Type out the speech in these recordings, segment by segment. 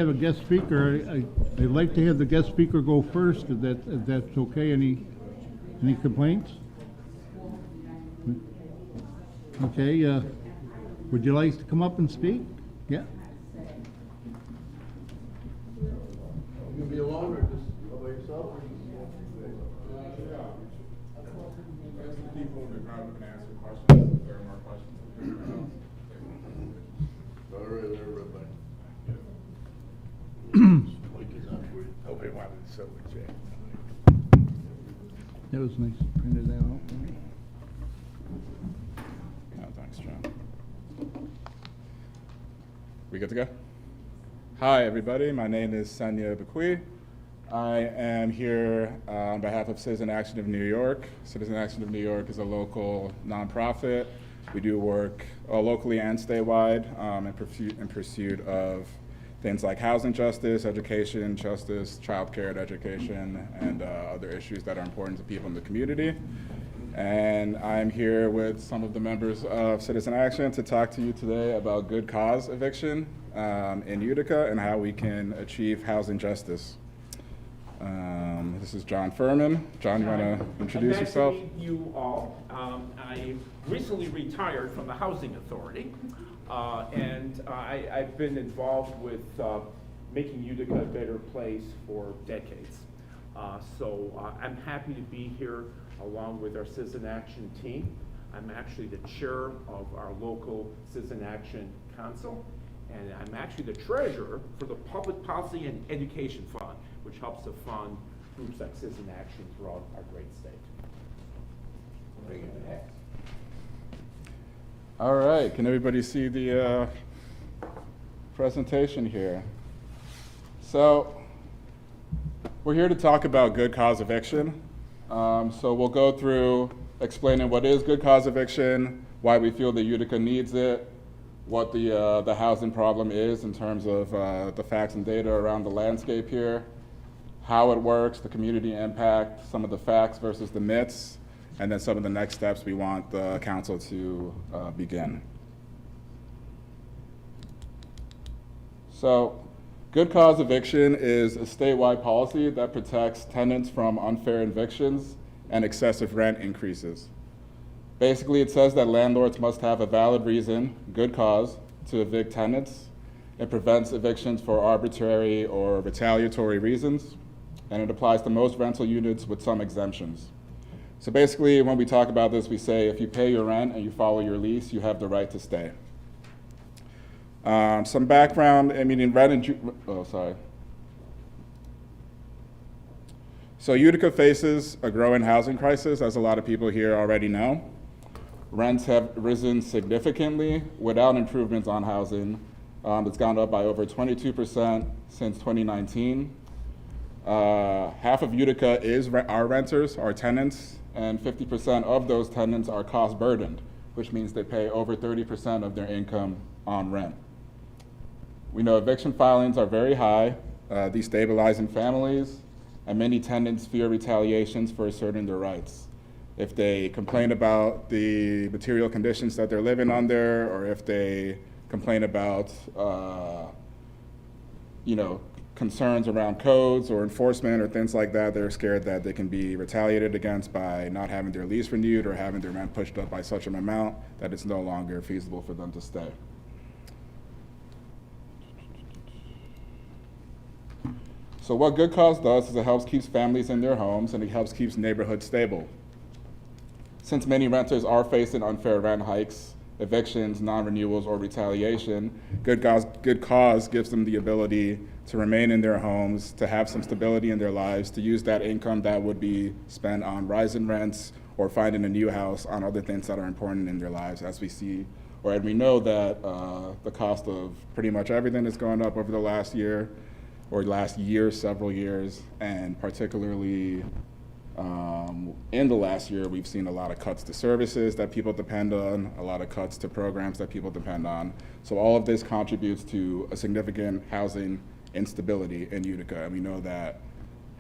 Have a guest speaker. I'd like to have the guest speaker go first, if that's okay. Any complaints? Okay, would you like to come up and speak? Yeah. You be alone or just by yourself? People in the crowd can answer questions if there are more questions. All right, everybody. Nobody wanted to sell the check. That was nice. Printed that out. Oh, thanks, John. We good to go? Hi, everybody. My name is Sanya Bakwi. I am here on behalf of Citizen Action of New York. Citizen Action of New York is a local nonprofit. We do work locally and statewide in pursuit of things like housing justice, education justice, child care and education, and other issues that are important to people in the community. And I'm here with some of the members of Citizen Action to talk to you today about good cause eviction in Utica and how we can achieve housing justice. This is John Furman. John, you want to introduce yourself? Nice to meet you all. I recently retired from the Housing Authority, and I've been involved with making Utica a better place for decades. So I'm happy to be here along with our Citizen Action team. I'm actually the chair of our local Citizen Action Council, and I'm actually the treasurer for the Public Policy and Education Fund, which helps to fund groups like Citizen Action throughout our great state. All right, can everybody see the presentation here? So we're here to talk about good cause eviction. So we'll go through explaining what is good cause eviction, why we feel that Utica needs it, what the housing problem is in terms of the facts and data around the landscape here, how it works, the community impact, some of the facts versus the myths, and then some of the next steps we want the council to begin. So, good cause eviction is a statewide policy that protects tenants from unfair evictions and excessive rent increases. Basically, it says that landlords must have a valid reason, good cause, to evict tenants. It prevents evictions for arbitrary or retaliatory reasons, and it applies to most rental units with some exemptions. So basically, when we talk about this, we say if you pay your rent and you follow your lease, you have the right to stay. Some background, So Utica faces a growing housing crisis, as a lot of people here already know. Rents have risen significantly without improvements on housing. It's gone up by over 22% since 2019. Half of Utica is our renters, our tenants, and 50% of those tenants are cost burdened, which means they pay over 30% of their income on rent. We know eviction filings are very high, destabilizing families, and many tenants fear retaliations for asserting their rights. If they complain about the material conditions that they're living under, or if they complain about concerns around codes or enforcement or things like that, they're scared that they can be retaliated against by not having their lease renewed or having their rent pushed up by such an amount that it's no longer feasible for them to stay. So what good cause does is it helps keep families in their homes and it helps keep neighborhoods stable. Since many renters are facing unfair rent hikes, evictions, non-renewals, or retaliation, good cause gives them the ability to remain in their homes, to have some stability in their lives, to use that income that would be spent on rising rents or finding a new house, on other things that are important in their lives, as we see, or as we know that the cost of pretty much everything is going up over the last year, or last year, several years, and particularly in the last year, we've seen a lot of cuts to services that people depend on, a lot of cuts to programs that people depend on. So all of this contributes to a significant housing instability in Utica. And we know that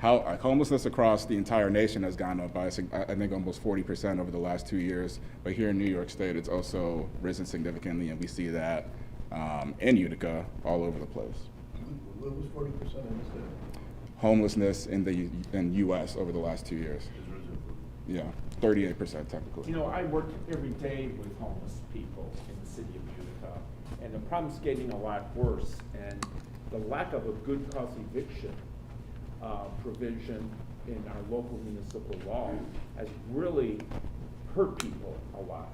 homelessness across the entire nation has gone up by, I think, almost 40% over the last 2 years. But here in New York State, it's also risen significantly, and we see that in Utica all over the place. What was 40%? I missed that. Homelessness in U.S. over the last 2 years. Yeah, 38% technically. You know, I work every day with homeless people in the city of Utica, and the problem's getting a lot worse, and the lack of a good cause eviction provision in our local municipal law has really hurt people a lot.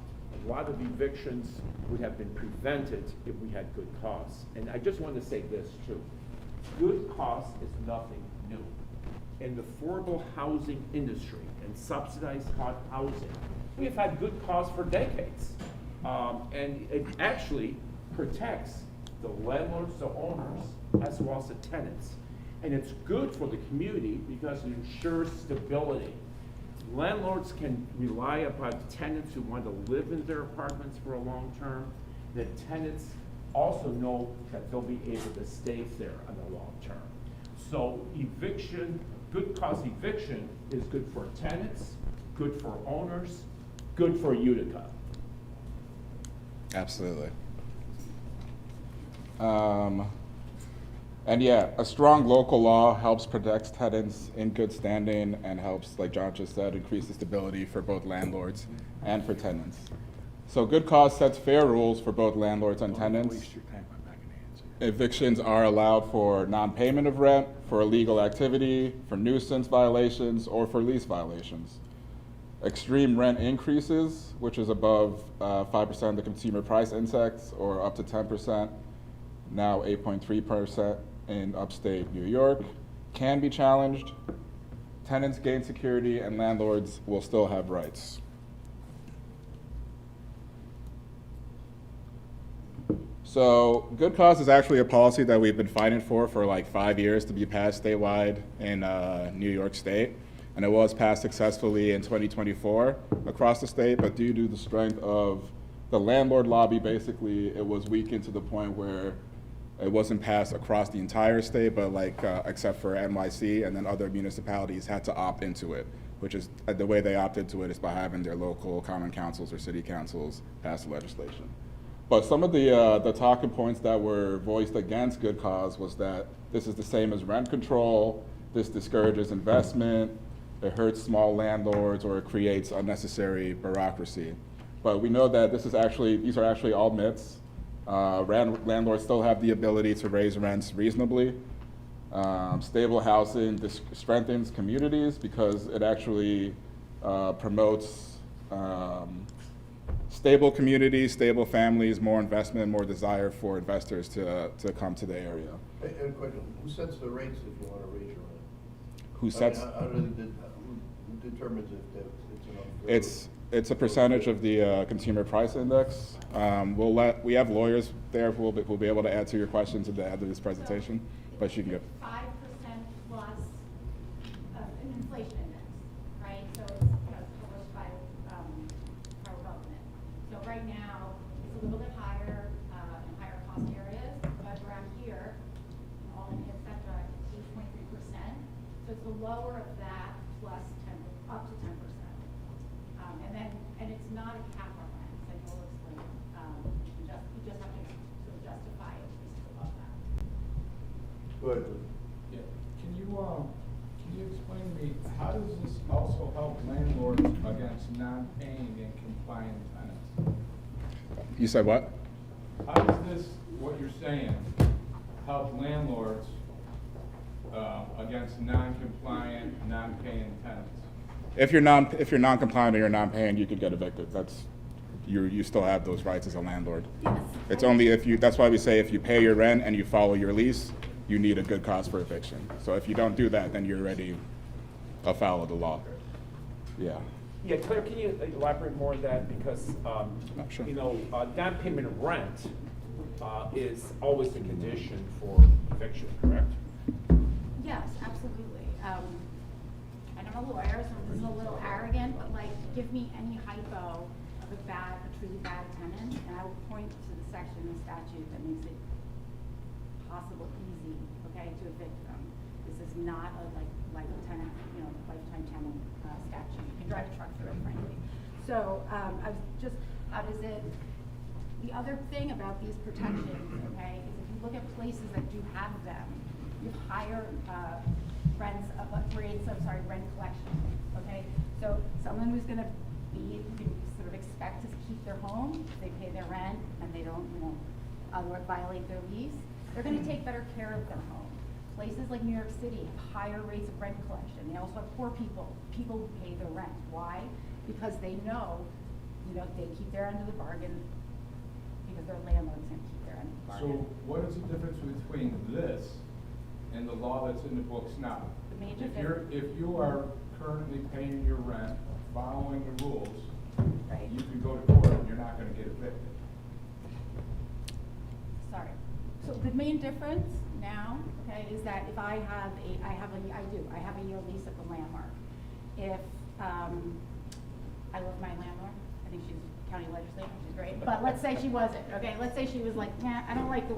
A lot of evictions would have been prevented if we had good cause. And I just want to say this too. Good cause is nothing new. In the affordable housing industry and subsidized housing, we have had good cause for decades. And it actually protects the landlords, the owners, as well as the tenants. And it's good for the community because it ensures stability. Landlords can rely upon tenants who want to live in their apartments for a long term. The tenants also know that they'll be able to stay there on the long term. So eviction, good cause eviction is good for tenants, good for owners, good for Utica. Absolutely. And yeah, a strong local law helps protect tenants in good standing and helps, like John just said, increase the stability for both landlords and for tenants. So good cause sets fair rules for both landlords and tenants. Evictions are allowed for non-payment of rent, for illegal activity, for nuisance violations, or for lease violations. Extreme rent increases, which is above 5% of the consumer price index, or up to 10%, now 8.3% in upstate New York, can be challenged. Tenants gain security and landlords will still have rights. So good cause is actually a policy that we've been fighting for like 5 years to be passed statewide in New York State. And it was passed successfully in 2024 across the state, but due to the strength of the landlord lobby, basically it was weakened to the point where it wasn't passed across the entire state, but like except for NYC, and then other municipalities had to opt into it, which is the way they opted into it is by having their local common councils or city councils pass the legislation. But some of the talking points that were voiced against good cause was that this is the same as rent control, this discourages investment, it hurts small landlords, or it creates unnecessary bureaucracy. But we know that these are actually all myths. Landlords still have the ability to raise rents reasonably. Stable housing strengthens communities because it actually promotes stable communities, stable families, more investment, more desire for investors to come to the area. And a question, who sets the rates if you want to raise your rent? Who sets? Who determines if it's enough? It's a percentage of the consumer price index. We have lawyers there who will be able to answer your questions at the end of this presentation, but you can go. 5% plus an inflation index, right? So it's published by federal government. So right now, it's a little bit higher in higher cost areas, but around here, all in et cetera, it's 8.3%. So it's the lower of that plus 10, up to 10%. And it's not a capital rent, like we'll explain. You just have to sort of justify it based above that. Go ahead. Yeah, can you explain to me, how does this also help landlords against non-paying and compliant tenants? You said what? How does this, what you're saying, help landlords against non-compliant, non-paying tenants? If you're non-compliant or you're non-paying, you could get evicted. You still have those rights as a landlord. Yes. It's only if you. That's why we say if you pay your rent and you follow your lease, you need a good cause for eviction. So if you don't do that, then you're already afoul of the law. Yeah. Yeah, Claire, can you elaborate more on that? Because, Sure. non-payment of rent is always a condition for eviction, correct? Yes, absolutely. And I'm a lawyer, so this is a little arrogant, but like, give me any hypo of a truly bad tenant, and I will point to the section in the statute that makes it possible, easy, okay, to evict them. This is not a lifetime tenant statute. You can drive a truck through it, frankly. So, I was just, how does it, the other thing about these protections, okay, is if you look at places that do have them, you have higher rent collection, okay? So someone who's gonna be, you can sort of expect to keep their home, they pay their rent, and they don't, violate their lease, they're gonna take better care of their home. Places like New York City have higher rates of rent collection. They also have poor people who pay their rent. Why? Because they know, they keep their end of the bargain, because their landlord's gonna keep their end of the bargain. So what is the difference between this and the law that's in the books now? The main difference- If you are currently paying your rent, following the rules, Right. you can go to court and you're not gonna get evicted. Sorry. So the main difference now, okay, is that if I have a year lease at the landmark. If, I love my landlord, I think she's county legislator, she's great, but let's say she wasn't, okay, let's say she was like, I don't like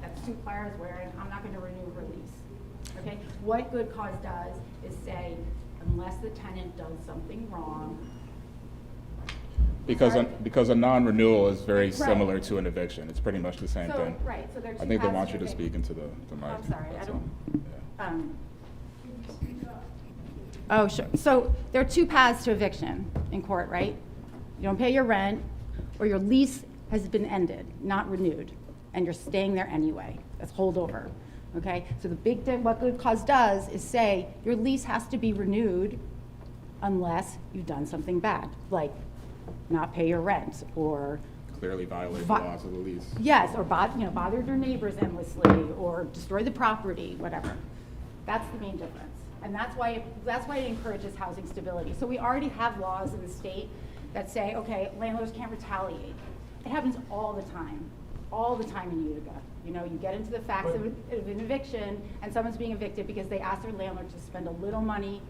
that suit Clara's wearing, I'm not gonna renew her lease, okay? What good cause does is say, unless the tenant does something wrong. Because a non-renewal is very Right. similar to an eviction. It's pretty much the same So, thing. right, so there are two I think they paths want to you to eviction. speak into the mic. I'm sorry, that's I all. don't, Yeah. Oh, sure. So there are two paths to eviction in court, right? You don't pay your rent, or your lease has been ended, not renewed, and you're staying there anyway. That's holdover, okay? So what good cause does is say your lease has to be renewed unless you've done something bad, like not pay your rent, or Clearly violate the Vi- laws of the lease. yes, or bothered your neighbors endlessly, or destroy the property, whatever. That's the main difference. And that's why it encourages housing stability. So we already have laws in the state that say, okay, landlords can't retaliate. It happens all the time in Utica. You get into the facts of an eviction, and someone's being evicted because they asked their landlord to spend a little money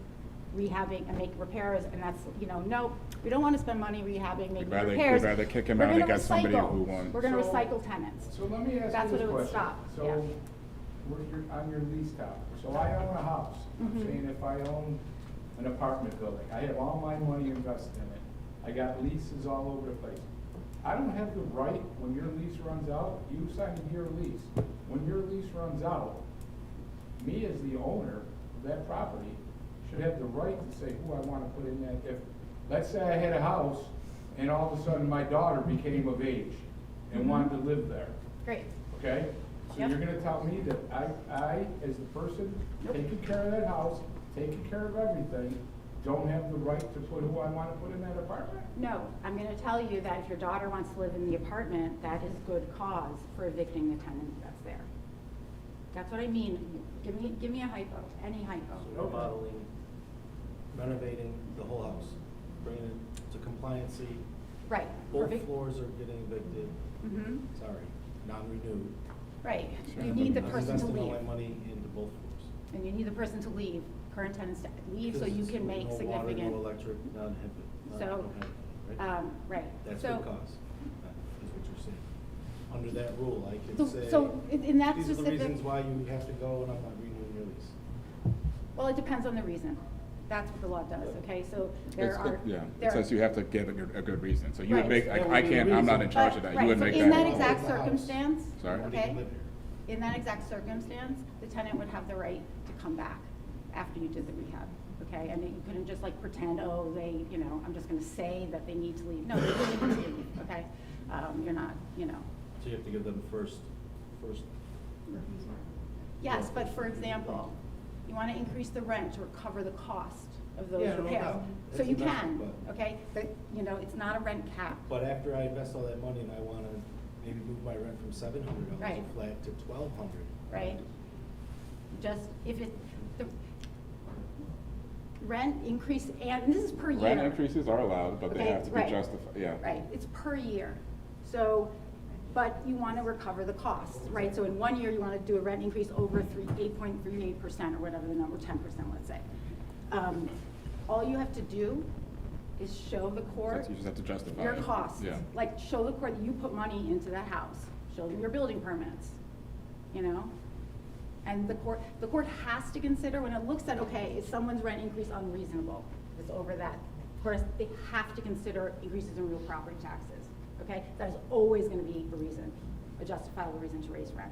rehabbing and make repairs, and that's, no, we don't want to spend money rehabbing, making repairs. We'd rather kick him We're out and gonna get somebody recycle. who wants. We're gonna So- recycle tenants. So let me ask That's you what this it would question. stop, So, yeah. you're on your lease topic. So I own a house. I'm Mhm. saying if I own an apartment building, I have all my money invested in it. I got leases all over the place. I don't have the right, when your lease runs out, you signed your lease. When your lease runs out, me as the owner of that property should have the right to say who I want to put in that. If, let's say I had a house and all of a sudden my daughter became of age and wanted to live there, Great. okay? So Yep. you're gonna tell me that I, as the person taking care of that house, taking care of everything, don't have the right to put who I wanna put in that apartment? No, I'm gonna tell you that if your daughter wants to live in the apartment, that is good cause for evicting the tenant that's there. That's what I mean. Give me a hypo, any hypo. So remodeling, renovating the whole house, bringing it to compliancy. Right. Both floors are getting evicted, Mm-hmm, sorry, non-renewed. right. Sure. You need the I'm person to investing all leave, my money into both floors. and you need the person to leave, current tenants to leave, so Because you can make no significant. water, no electric, none have it. So, right. That's So- good cause, is what you're saying. Under that rule, I So- could say, so in that these are the specific- reasons why you have to go and I'm not renewing your lease. Well, it depends on the reason. That's what the law does, okay? So there are. Yeah, there it says you have to give a good reason. So you would Right. make, That would I be the can't, I'm not in reason. charge of that. You Right, would so make in that that. exact The house. circumstance, Sorry? Nobody okay? can live here. In that exact circumstance, the tenant would have the right to come back after you did the rehab, okay? And you couldn't just like pretend, oh, I'm just gonna say that they need to leave. No, they really need to leave, okay? You're not, So you have to give them first. Yes, but for example, you wanna increase the rent to recover the cost of those Yeah, no repairs. doubt. So That's you investment, can, but- okay? But, it's not a rent cap. But after I invest all that money and I wanna maybe move my rent from $700 Right. a flat to $1,200. Right? Just, the rent increase, and this is per year. Rent increases are allowed, but they Okay, have to be right. justified, yeah. Right, it's per year. So, but you want to recover the costs, right? So in 1 year, you want to do a rent increase over 8.38% or whatever the number, 10%, let's say. All you have to do is show the court So you just have to justify your it. costs. Yeah. Like, show the court that you put money into that house, show them your building permits, And the court has to consider, when it looks at, okay, is someone's rent increase unreasonable? If it's over that, of course, they have to consider increases in real property taxes, okay? That is always gonna be a reason, a justifiable reason to raise rent.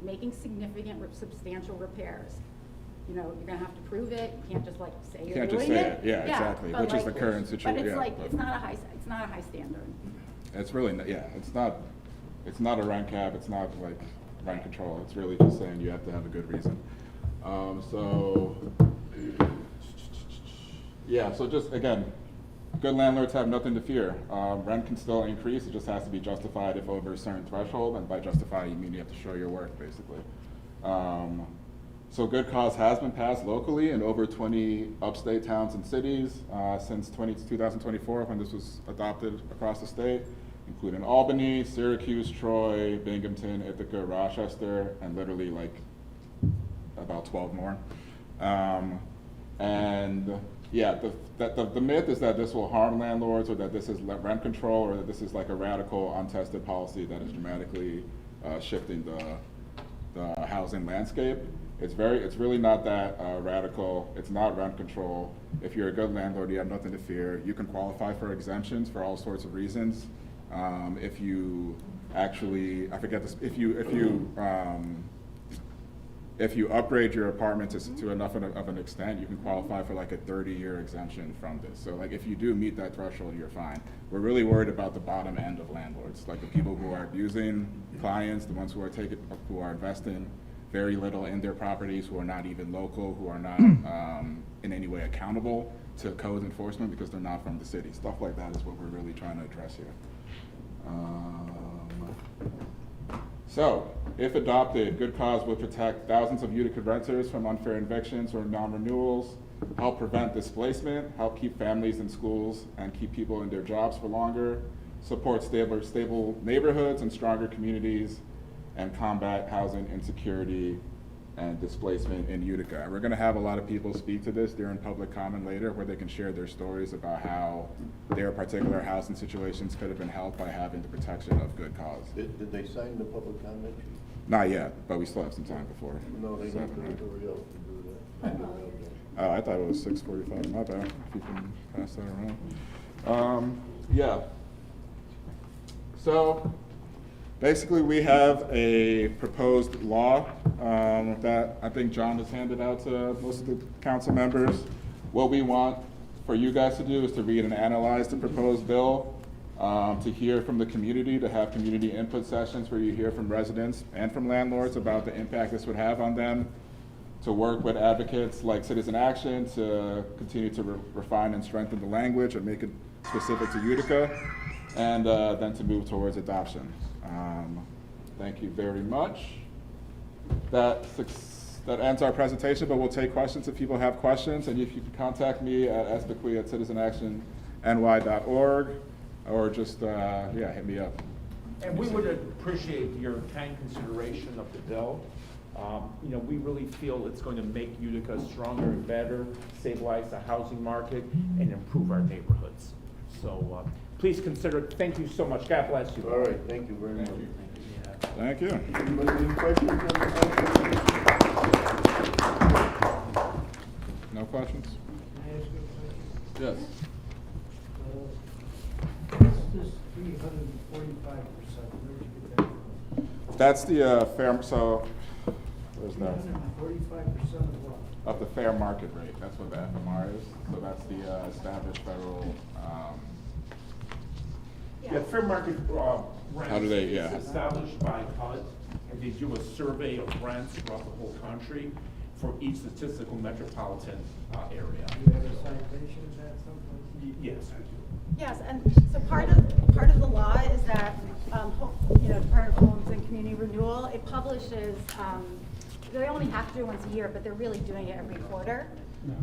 Making significant, substantial repairs, you know, you're gonna have to prove it, you can't just like say you're can't just doing say it. it. Yeah, exactly, but which is like- the current situation. But it's Yeah, like, but- it's not a high standard. It's really, yeah, it's not a rent cap, it's not like rent control, it's really just saying you have to have a good reason. So just, again, good landlords have nothing to fear. Rent can still increase, it just has to be justified if over a certain threshold, and by justify, you mean you have to show your work, basically. So good cause has been passed locally in over 20 upstate towns and cities since 2024, when this was adopted across the state, including Albany, Syracuse, Troy, Binghamton, Ithaca, Rochester, and literally like about 12 more. The myth is that this will harm landlords, or that this is rent control, or that this is like a radical, untested policy that is dramatically shifting the housing landscape. It's really not that radical. It's not rent control. If you're a good landlord, you have nothing to fear. You can qualify for exemptions for all sorts of reasons. If you actually, I forget this, if you upgrade your apartment to enough of an extent, you can qualify for like a 30-year exemption from this. So like if you do meet that threshold, you're fine. We're really worried about the bottom end of landlords, like the people who are abusing clients, the ones who are investing very little in their properties, who are not even local, who are not in any way accountable to code enforcement because they're not from the city. Stuff like that is what we're really trying to address here. So, if adopted, good cause would protect thousands of Utica renters from unfair evictions or non-renewals, help prevent displacement, help keep families in schools and keep people in their jobs for longer, support stable neighborhoods and stronger communities, and combat housing insecurity and displacement in Utica. And we're going to have a lot of people speak to this during public comment later, where they can share their stories about how their particular housing situations could have been helped by having the protection of good cause. Did they sign the public comment sheet? Not yet, but we still have some time before. No, they need to 7, right? hurry up and do that. Oh, I thought it was 6:45. My bad. If you can pass that around. So basically, we have a proposed law that I think John has handed out to most of the council members. What we want for you guys to do is to read and analyze the proposed bill, to hear from the community, to have community input sessions where you hear from residents and from landlords about the impact this would have on them, to work with advocates like Citizen Action to continue to refine and strengthen the language and make it specific to Utica, and then to move towards adoption. Thank you very much. That ends our presentation, but we'll take questions if people have questions, and if you can contact me at sbequia@citizenactionny.org, or just, hit me up. And we would appreciate your kind consideration of the bill. We really feel it's going to make Utica stronger and better, stabilize the housing market, and improve our neighborhoods. So please consider it. Thank you so much. God bless you. All right, thank you very much. Thank you. Anybody any questions on the motion? No questions? Can I ask you a question? Yes. What's this 345%? Where did you get that from? That's the so where's that? 345% of what? Of the fair market rate. That's what the FMR is. So that's the established federal. Yeah, fair market rent How do they- is yeah. established by HUD, and they do a survey of rents throughout the whole country for each statistical metropolitan area. Do you have a citation of that someplace? Yes, I do. Yes, and so part of the law is that, Department of Homes and Community Renewal, it publishes, they only have to do it once a year, but they're really doing it every quarter.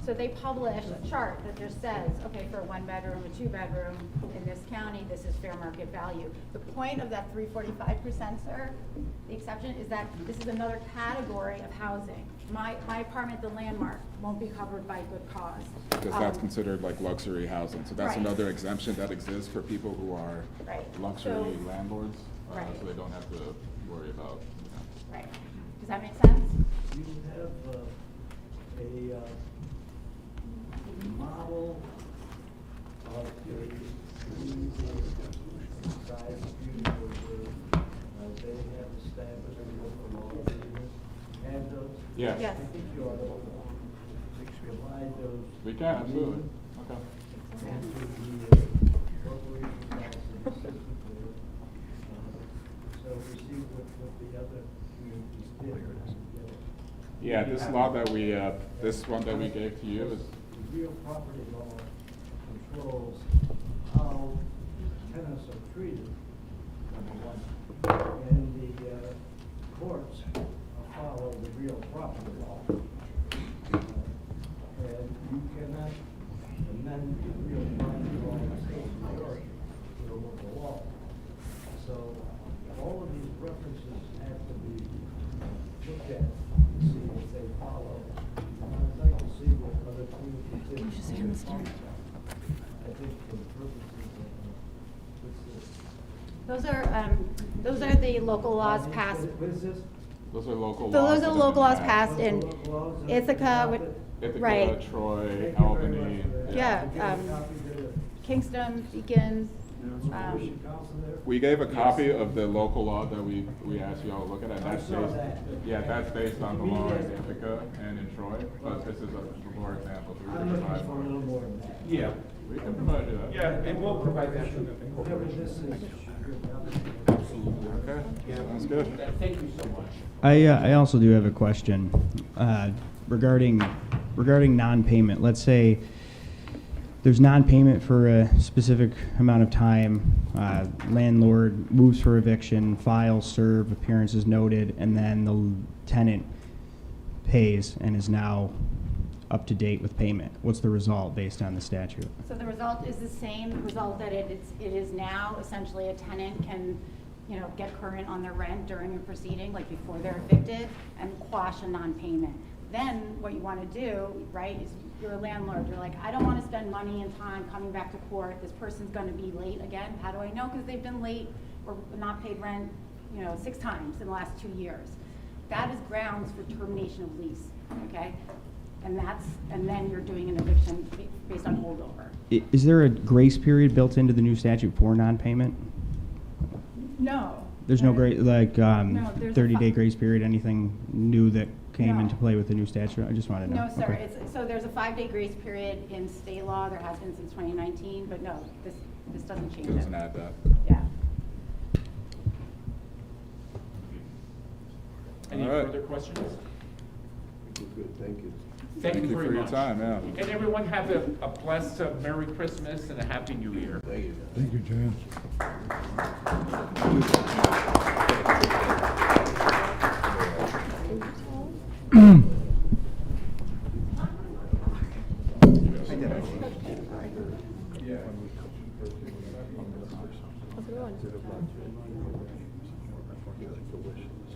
So they publish a chart that just says, okay, for a 1-bedroom, a 2-bedroom in this county, this is fair market value. The point of that 345%, sir, the exception is that this is another category of housing. My apartment, the Landmark, won't be covered by good cause. Because that's considered like luxury housing. So that's Right. another exemption that exists for people who are Right. luxury So- landlords, Right. so they don't have to worry about. Right. Does that make sense? Do you have a model of size views where they have established a local law agreement. Have those? Yes. Yes. I think you ought to provide those. We can, absolutely. Okay. And to the corporation council assistant board. So we see what the other communities did. Yeah, this law that we, this one that we gave to you is, The real property law controls how tenants are treated, number one. And the courts follow the real property law. And you cannot amend the real property law in the state of New York with a local law. So all of these references have to be looked at to see if they follow. I'd like to see what other communities did. Can you just hand this to me? I think for the purposes of, what's this? Those are the local laws passed. What is this? those are local So laws. those that are have local been laws passed in Local laws that Ithaca, have with- been Ithaca, right. Troy, Thank you very Albany. much for that. Yeah, Did you get a copy to the Kingston, Beacon, Corporation Council there? We gave a copy of the local law that we asked you all to look at, and I that's saw based, that. yeah, that's based on the law in Ithaca and in Troy, but this is a more example. We I'm can looking provide for a more. little more than that. Yeah, We can provide you that. yeah, and we'll provide that to Whatever the this is. Okay, sounds good. Thank you so much. I also do have a question regarding non-payment. Let's say there's non-payment for a specific amount of time. Landlord moves for eviction, files serve, appearances noted, and then the tenant pays and is now up to date with payment. What's the result based on the statute? So the result is the same result that it is now. Essentially, a tenant can, get current on their rent during a proceeding, like before they're evicted, and quash a non-payment. Then what you want to do, right, is you're a landlord. You're like, I don't want to spend money and time coming back to court. This person's going to be late again. How do I know? Because they've been late or not paid rent, 6 times in the last 2 years. That is grounds for termination of lease, okay? And then you're doing an eviction based on holdover. Is there a grace period built into the new statute for non-payment? No. There's no grace, like No, there's a 30-day grace period, anything new that came No. into play with the new statute? I just wanted to know. No, sir. Okay. So there's a 5-day grace period in state law. There has been since 2019, but no, this doesn't change It doesn't it. add that. Yeah. Any All right. further questions? Good, thank you. Thank you very for your much. time, yeah. And everyone have a blessed Merry Christmas and a Happy New Year. Thank you. Thank you, John.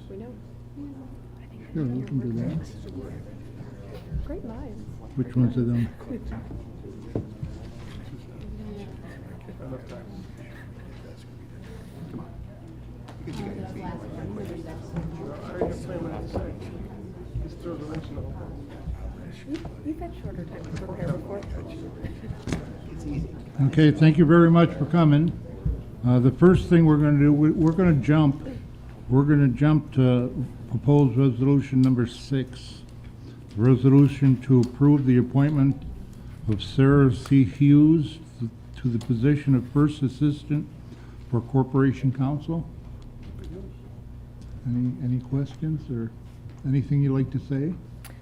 We know. Sure, we can do that. Great minds. Which ones of them? You've had shorter time to prepare before. Okay, thank you very much for coming. The first thing we're going to do, we're going to jump to proposed resolution number 6. Resolution to approve the appointment of Sarah C. Hughes to the position of First Assistant for Corporation Counsel. Any questions or anything you'd like to say?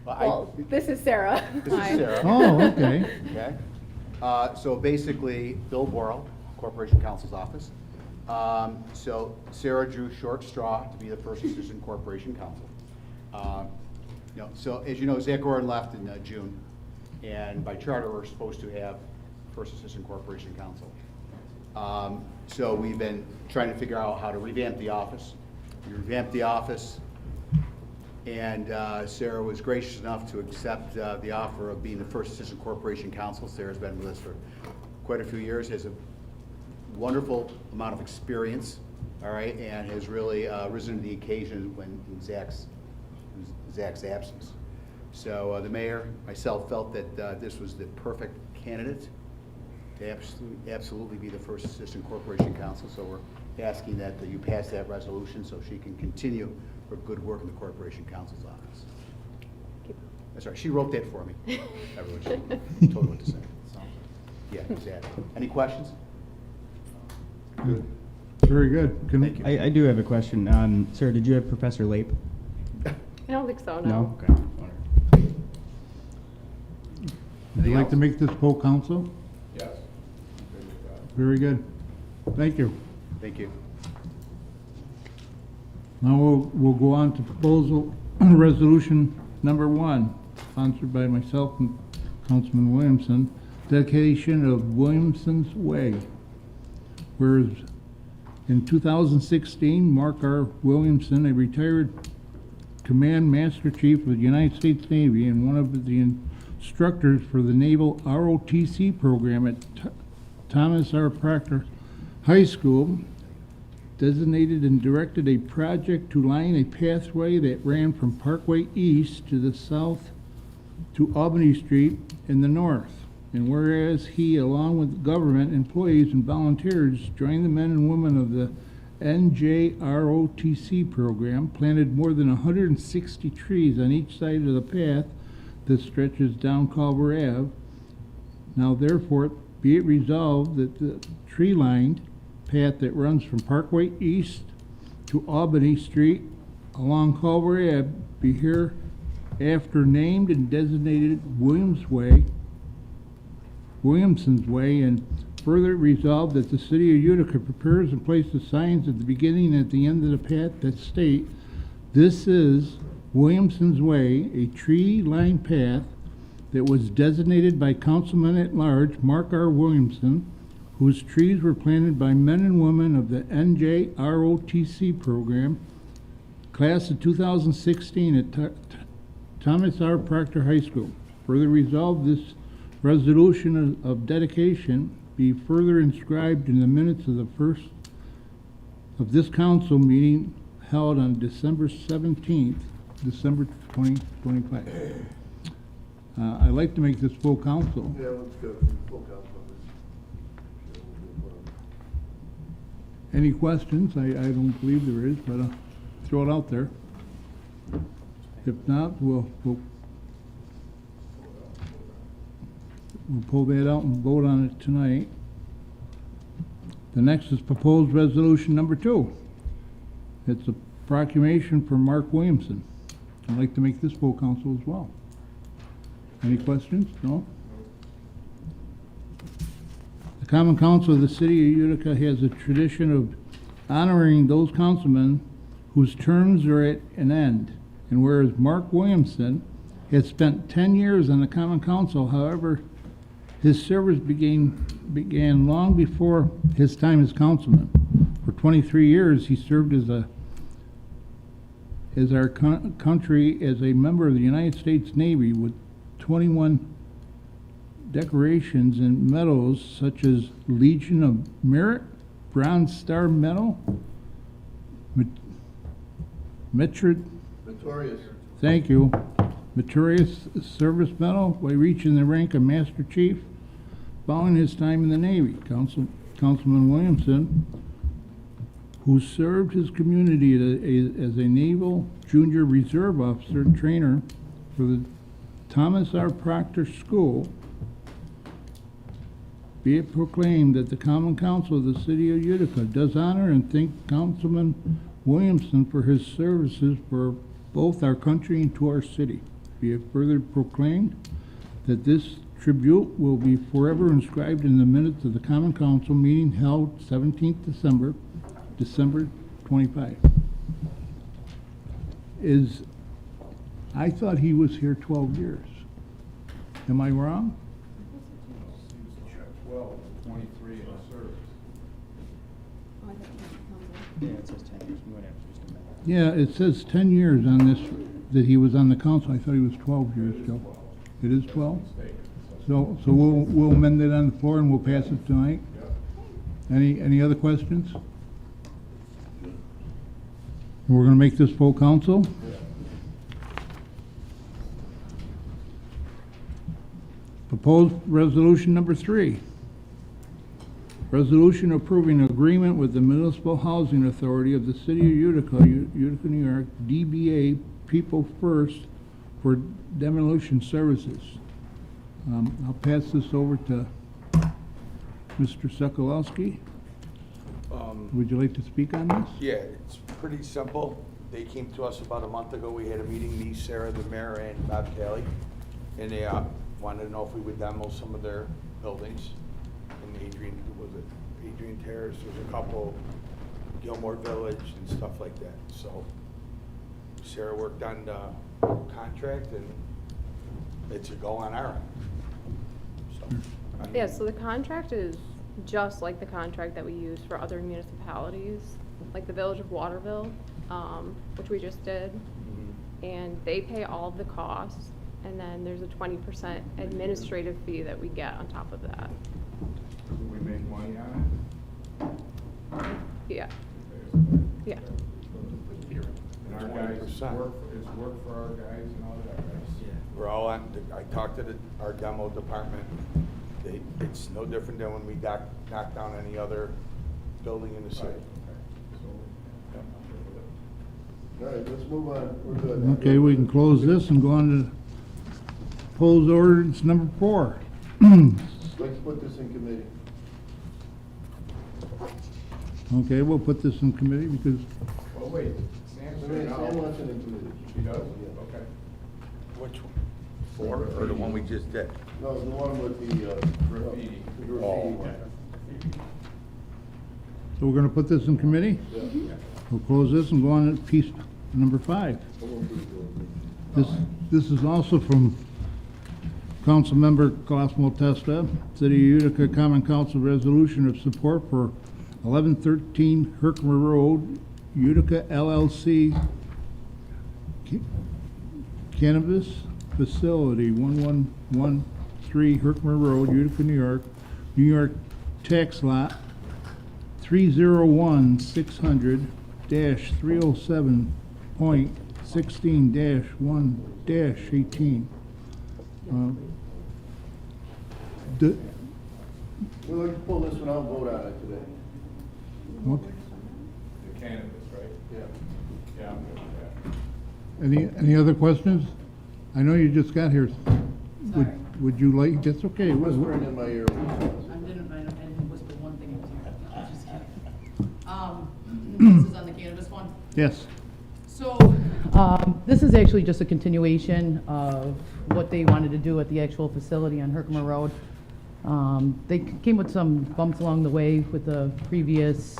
Well, this is Sarah. This is Sarah. Oh, okay. Okay. So basically, Bill Borrell, Corporation Counsel's office. So Sarah drew short straw to be the first assistant corporation counsel. So as you know, Zach Gordon left in June, and by charter, we're supposed to have first assistant corporation counsel. So we've been trying to figure out how to revamp the office. We revamped the office, and Sarah was gracious enough to accept the offer of being the first assistant corporation counsel. Sarah's been with us for quite a few years, has a wonderful amount of experience, all right, and has really risen to the occasion when in Zach's absence. So the mayor, myself, felt that this was the perfect candidate to absolutely be the first assistant corporation counsel, so we're asking that you pass that resolution so she can continue her good work in the corporation counsel's office. That's right, she wrote that for me. Everyone, she told me what to say. Yeah, exactly. Any questions? Good. Very good. Thank you. I do have a question. Sarah, did you have Professor Lape? I don't think so, no. No? Okay. Would you like to make this full council? Yes. Very good. Thank you. Thank you. Now we'll go on to proposal resolution number 1, sponsored by myself and Councilman Williamson, dedication of Williamson's Way. Whereas in 2016, Mark R. Williamson, a retired Command Master Chief of the United States Navy and one of the instructors for the Naval ROTC program at Thomas R. Proctor High School, designated and directed a project to line a pathway that ran from Parkway East to the south to Albany Street in the north. And whereas he, along with government employees and volunteers, joined the men and women of the NJROTC program, planted more than 160 trees on each side of the path that stretches down Culver Ave. Now therefore, be it resolved that the tree-lined path that runs from Parkway East to Albany Street along Culver Ave be hereafter named and designated Williamson's Way, and further resolved that the city of Utica prepares and places signs at the beginning and at the end of the path that state, "This is Williamson's Way, a tree-lined path that was designated by Councilman at Large Mark R. Williamson, whose trees were planted by men and women of the NJROTC program, class of 2016 at Thomas R. Proctor High School." Further resolved, this resolution of dedication be further inscribed in the minutes of the first of this council meeting held on December 17th, December 2025. I'd like to make this full council. Yeah, let's go. Full council. Any questions? I don't believe there is, but I'll throw it out there. If not, we'll pull that out and vote on it tonight. The next is proposed resolution number 2. It's a proclamation for Mark Williamson. I'd like to make this full council as well. Any questions? No? The Common Council of the City of Utica has a tradition of honoring those councilmen whose terms are at an end. And whereas Mark Williamson has spent 10 years on the Common Council, however, his service began long before his time as councilman. For 23 years, he served as our country as a member of the United States Navy with 21 decorations and medals such as Legion of Merit, Bronze Star Medal, Notorious. Thank you. Meritorious Service Medal by reaching the rank of Master Chief following his time in the Navy. Councilman Williamson, who served his community as a Naval Junior Reserve Officer and trainer for the Thomas R. Proctor School, be it proclaimed that the Common Council of the City of Utica does honor and thank Councilman Williamson for his services for both our country and to our city. Be it further proclaimed that this tribute will be forever inscribed in the minutes of the Common Council meeting held 17th December 25. I thought he was here 12 years. Am I wrong? 12, 23 in service. Yeah, it says 10 years. We would have to just amend that. Yeah, it says 10 years on this, that he was on the council. I thought he was 12 years ago. It is 12? So we'll amend it on the floor and we'll pass it tonight? Any other questions? We're gonna make this full council? Proposed resolution number 3. Resolution approving agreement with the Municipal Housing Authority of the City of Utica, Utica, New York, DBA People First for demolition services. I'll pass this over to Mr. Sokolowski. Would you like to speak on this? Yeah, it's pretty simple. They came to us about a month ago. We had a meeting, me, Sarah, the mayor, and Bob Kelly. And they wanted to know if we would demo some of their buildings. In Adrian, was it Adrian Terrace? There's a couple, Gilmore Village and stuff like that. So Sarah worked on the contract and it's a go on our end. So, I mean, Yeah, so the contract is just like the contract that we use for other municipalities, like the Village of Waterville, which we just did. And they pay all of the costs, and then there's a 20% administrative fee that we get on top of that. Do we make money on Yeah, yeah. it? And our guys, 20%. it's work for our guys and all that, right? We're all on, I talked to our demo department. It's no different than when we knocked down any other building in the city. So, All right, let's move on. We're good. Okay, we can close this and go on to proposed ordinance number 4. Let's put this in committee. Okay, we'll put this in committee because, well, wait, Sam's here now. Sam wants it in committee. She does? Okay. Which one? Four, or the one we just did? No, the one with the Graffiti. the graffiti one. so we're gonna put this in committee? Yeah. We'll close this and go on to piece number 5. This is also from Councilmember Cosmo Testa, City of Utica Common Council Resolution of Support for 1113 Herkimer Road, Utica LLC Cannabis Facility, 1113 Herkimer Road, Utica, New York, New York tax lot 301-600-307.16-1-18. We'll let's pull this one out and vote on it today. Okay. The cannabis, right? Yeah. Yeah, I'm good with that. Any other questions? I know you just got here. Sorry. Would you like, that's okay. Whispering in my ear. I didn't whisper one thing into your ear. I'm just kidding. This is on the cannabis one. Yes. So, this is actually just a continuation of what they wanted to do at the actual facility on Herkimer Road. They came with some bumps along the way with the previous,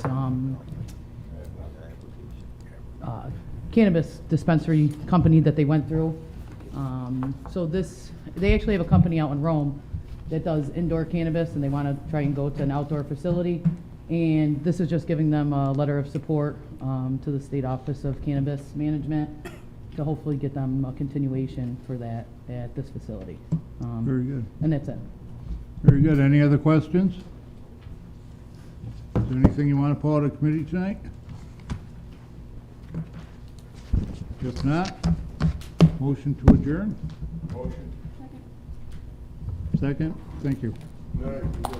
cannabis dispensary company that they went through. So they actually have a company out in Rome that does indoor cannabis, and they want to try and go to an outdoor facility. And this is just giving them a letter of support to the State Office of Cannabis Management to hopefully get them a continuation for that at this facility. Very good. And that's it. Very good. Any other questions? Is there anything you want to pull out of committee tonight? If not, motion to adjourn? Motion. Second? Thank you. All right, we're good.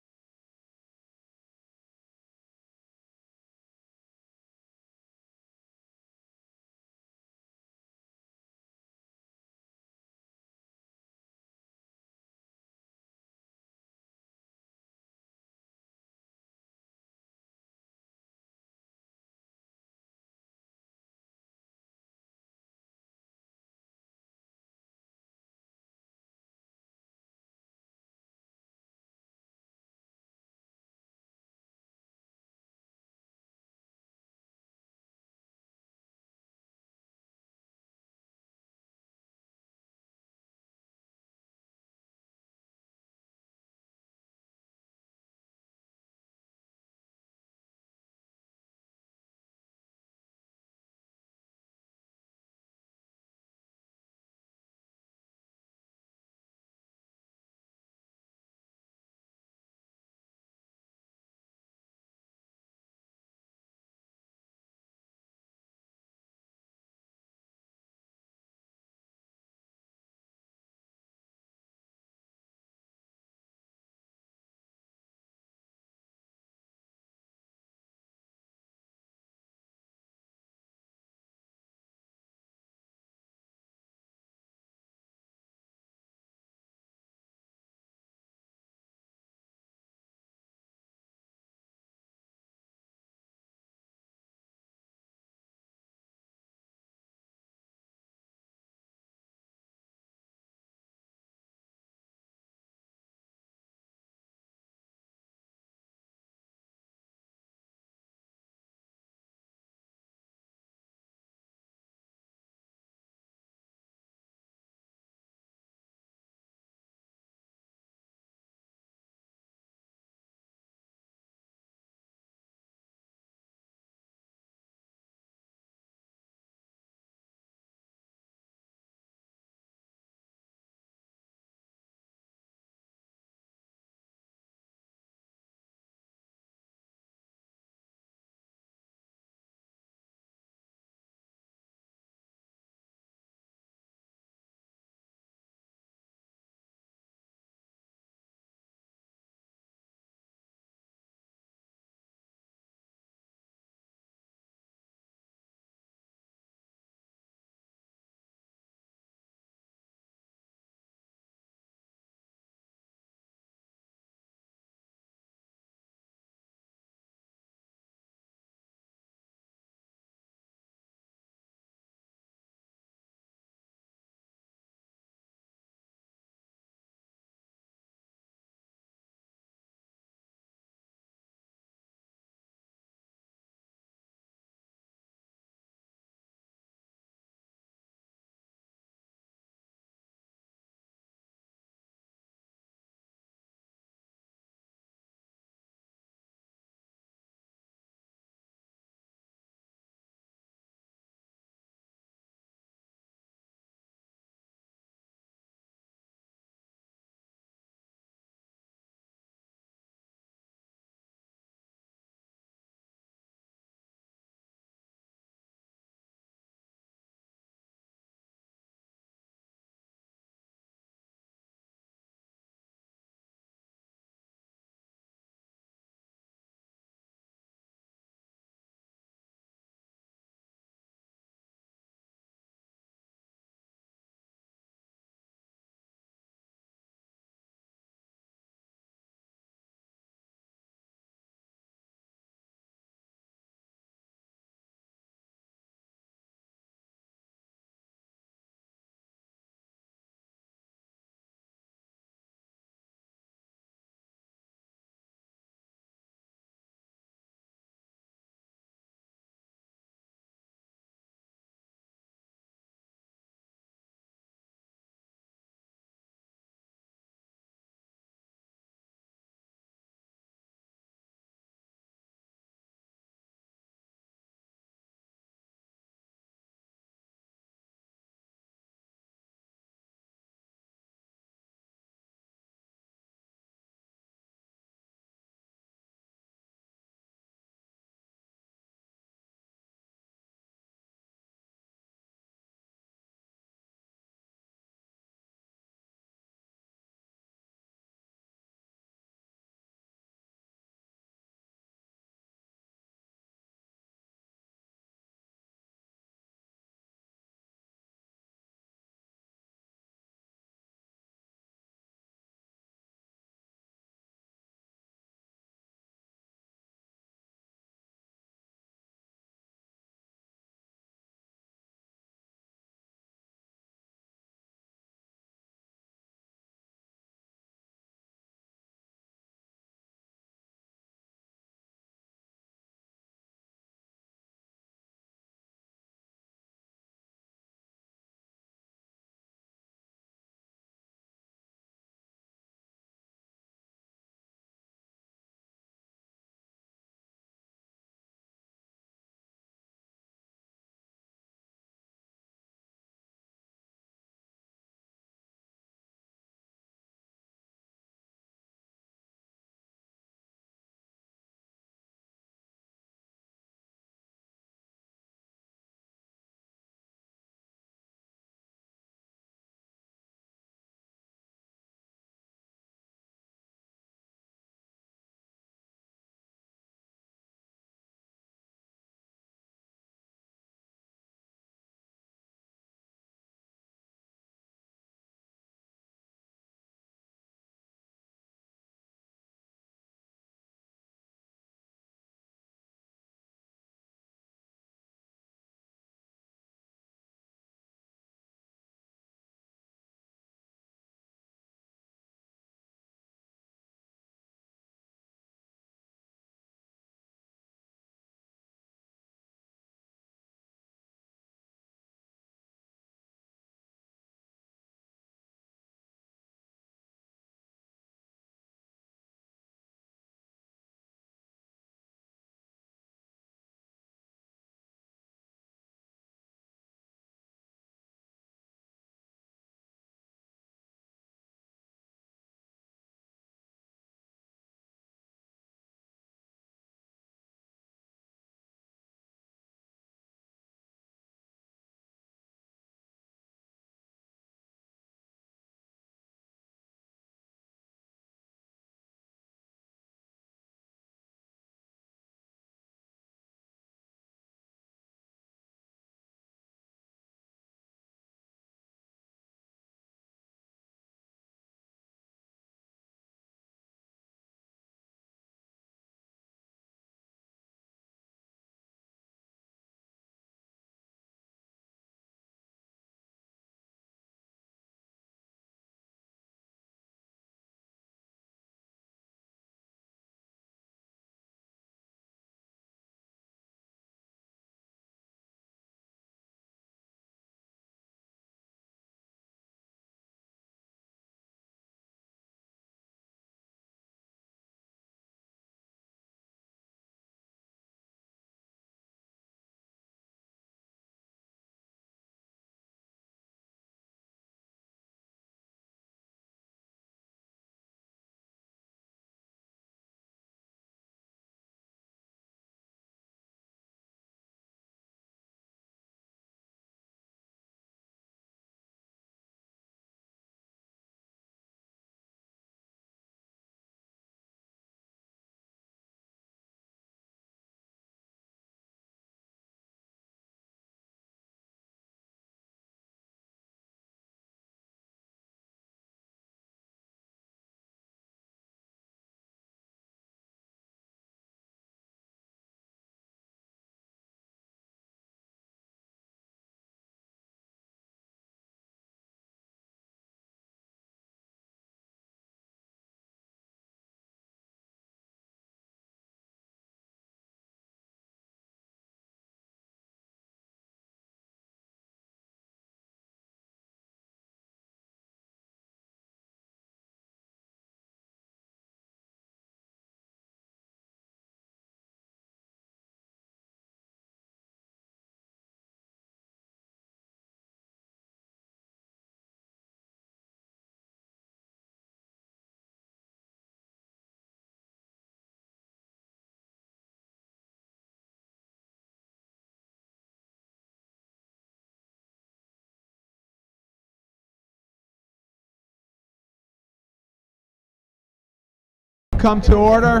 come to order.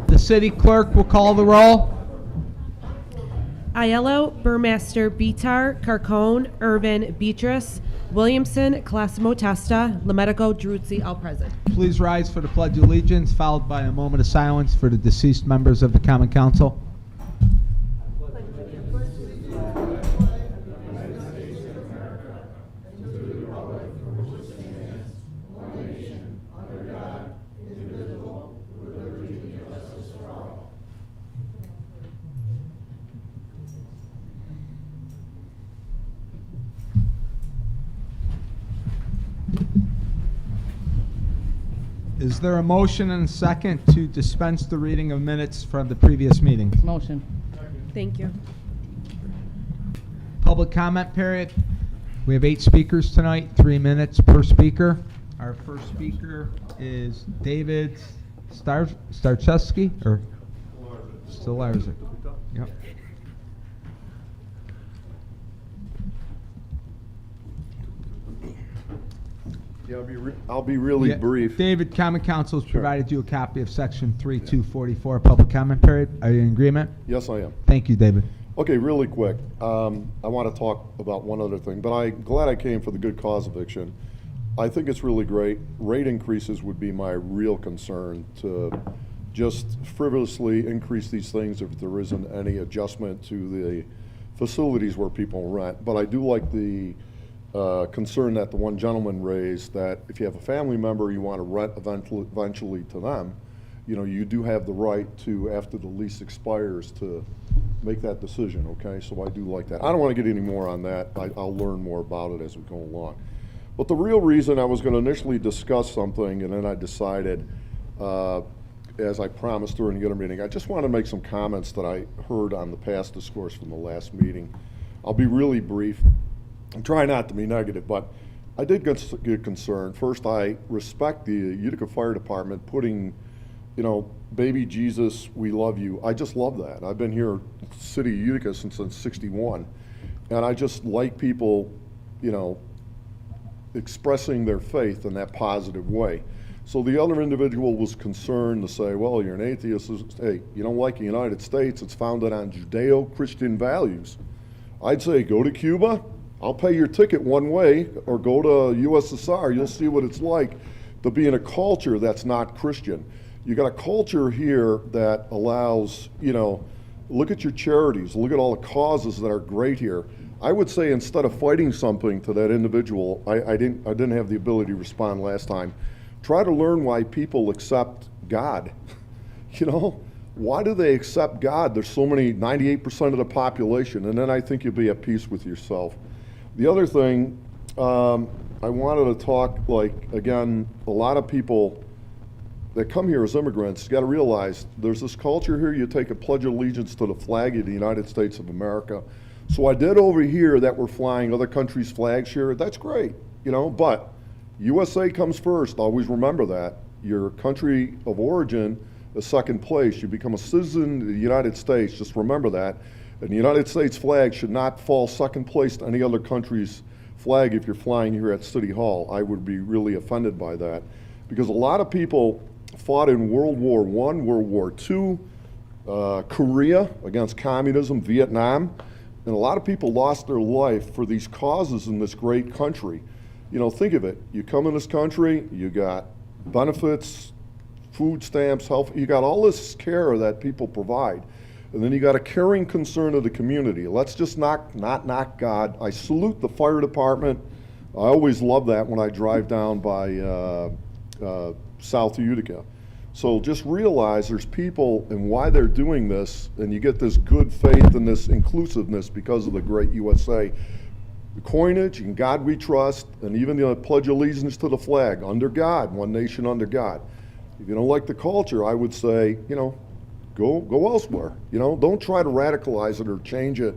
The city clerk will call the roll. Aiello, Burmaster, Bitar, Carcone, Irvin, Beatrice, Williamson, Classimo Testa, Lemetico, Druzzi, all present. Please rise for the Pledge of Allegiance, followed by a moment of silence for the deceased members of the Common Council. Is there a motion and a second to dispense the reading of minutes from the previous meeting? Motion. Thank you. Public comment period. We have 8 speakers tonight, 3 minutes per speaker. Our first speaker is David Starczewski, or Stolarczyk. Yep. Yeah, I'll be really brief. David, Common Council has provided you a copy of Section 3244, public comment period. Are you in agreement? Yes, I am. Thank you, David. Okay, really quick. I want to talk about one other thing, but I'm glad I came for the good cause eviction. I think it's really great. Rate increases would be my real concern, to just frivolously increase these things if there isn't any adjustment to the facilities where people rent. But I do like the concern that the one gentleman raised, that if you have a family member you want to rent eventually to them, you know, you do have the right to, after the lease expires, to make that decision, okay? So I do like that. I don't want to get any more on that. I'll learn more about it as we go along. But the real reason I was going to initially discuss something, and then I decided, as I promised during the other meeting, I just want to make some comments that I heard on the past discourse from the last meeting. I'll be really brief. I'm trying not to be negative, but I did get concerned. First, I respect the Utica Fire Department putting, you know, baby Jesus, we love you. I just love that. I've been here, city of Utica, since '61, and I just like people, you know, expressing their faith in that positive way. So the other individual was concerned to say, well, you're an atheist. Hey, you don't like the United States. It's founded on Judeo-Christian values. I'd say go to Cuba. I'll pay your ticket one way, or go to USSR. You'll see what it's like to be in a culture that's not Christian. You got a culture here that allows, you know, look at your charities, look at all the causes that are great here. I would say, instead of fighting something to that individual, I didn't have the ability to respond last time. Try to learn why people accept God. You know, why do they accept God? There's so many, 98% of the population, and then I think you'll be at peace with yourself. The other thing, I wanted to talk, like, again, a lot of people that come here as immigrants, you got to realize there's this culture here. You take a pledge of allegiance to the flag of the United States of America. So I did over here that we're flying other countries' flags here. That's great, you know, but USA comes first. Always remember that. Your country of origin is second place. You become a citizen of the United States. Just remember that. And the United States flag should not fall second place to any other country's flag if you're flying here at City Hall. I would be really offended by that, because a lot of people fought in World War I, World War II, Korea against communism, Vietnam, and a lot of people lost their life for these causes in this great country. You know, think of it. You come in this country, you got benefits, food stamps, health, you got all this care that people provide. And then you got a caring concern of the community. Let's just not knock God. I salute the fire department. I always love that when I drive down by South Utica. So just realize there's people and why they're doing this, and you get this good faith and this inclusiveness because of the great USA. The coinage, in God we trust, and even the pledge of allegiance to the flag, under God, one nation under God. If you don't like the culture, I would say, you know, go elsewhere. You know, don't try to radicalize it or change it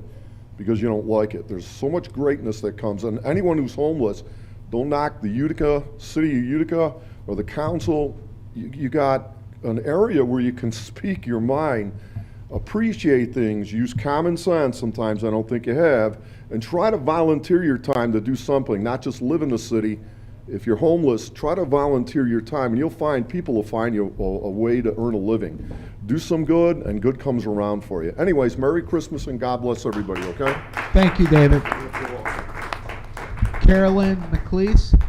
because you don't like it. There's so much greatness that comes, and anyone who's homeless, don't knock the Utica, city of Utica, or the council. You got an area where you can speak your mind, appreciate things, use common sense, sometimes I don't think you have, and try to volunteer your time to do something, not just live in the city If you're homeless, try to volunteer your time, and you'll find people will find you a way to earn a living. Do some good, and good comes around for you. Anyways, Merry Christmas and God bless everybody, okay? Thank you, David. Carolyn McLeese.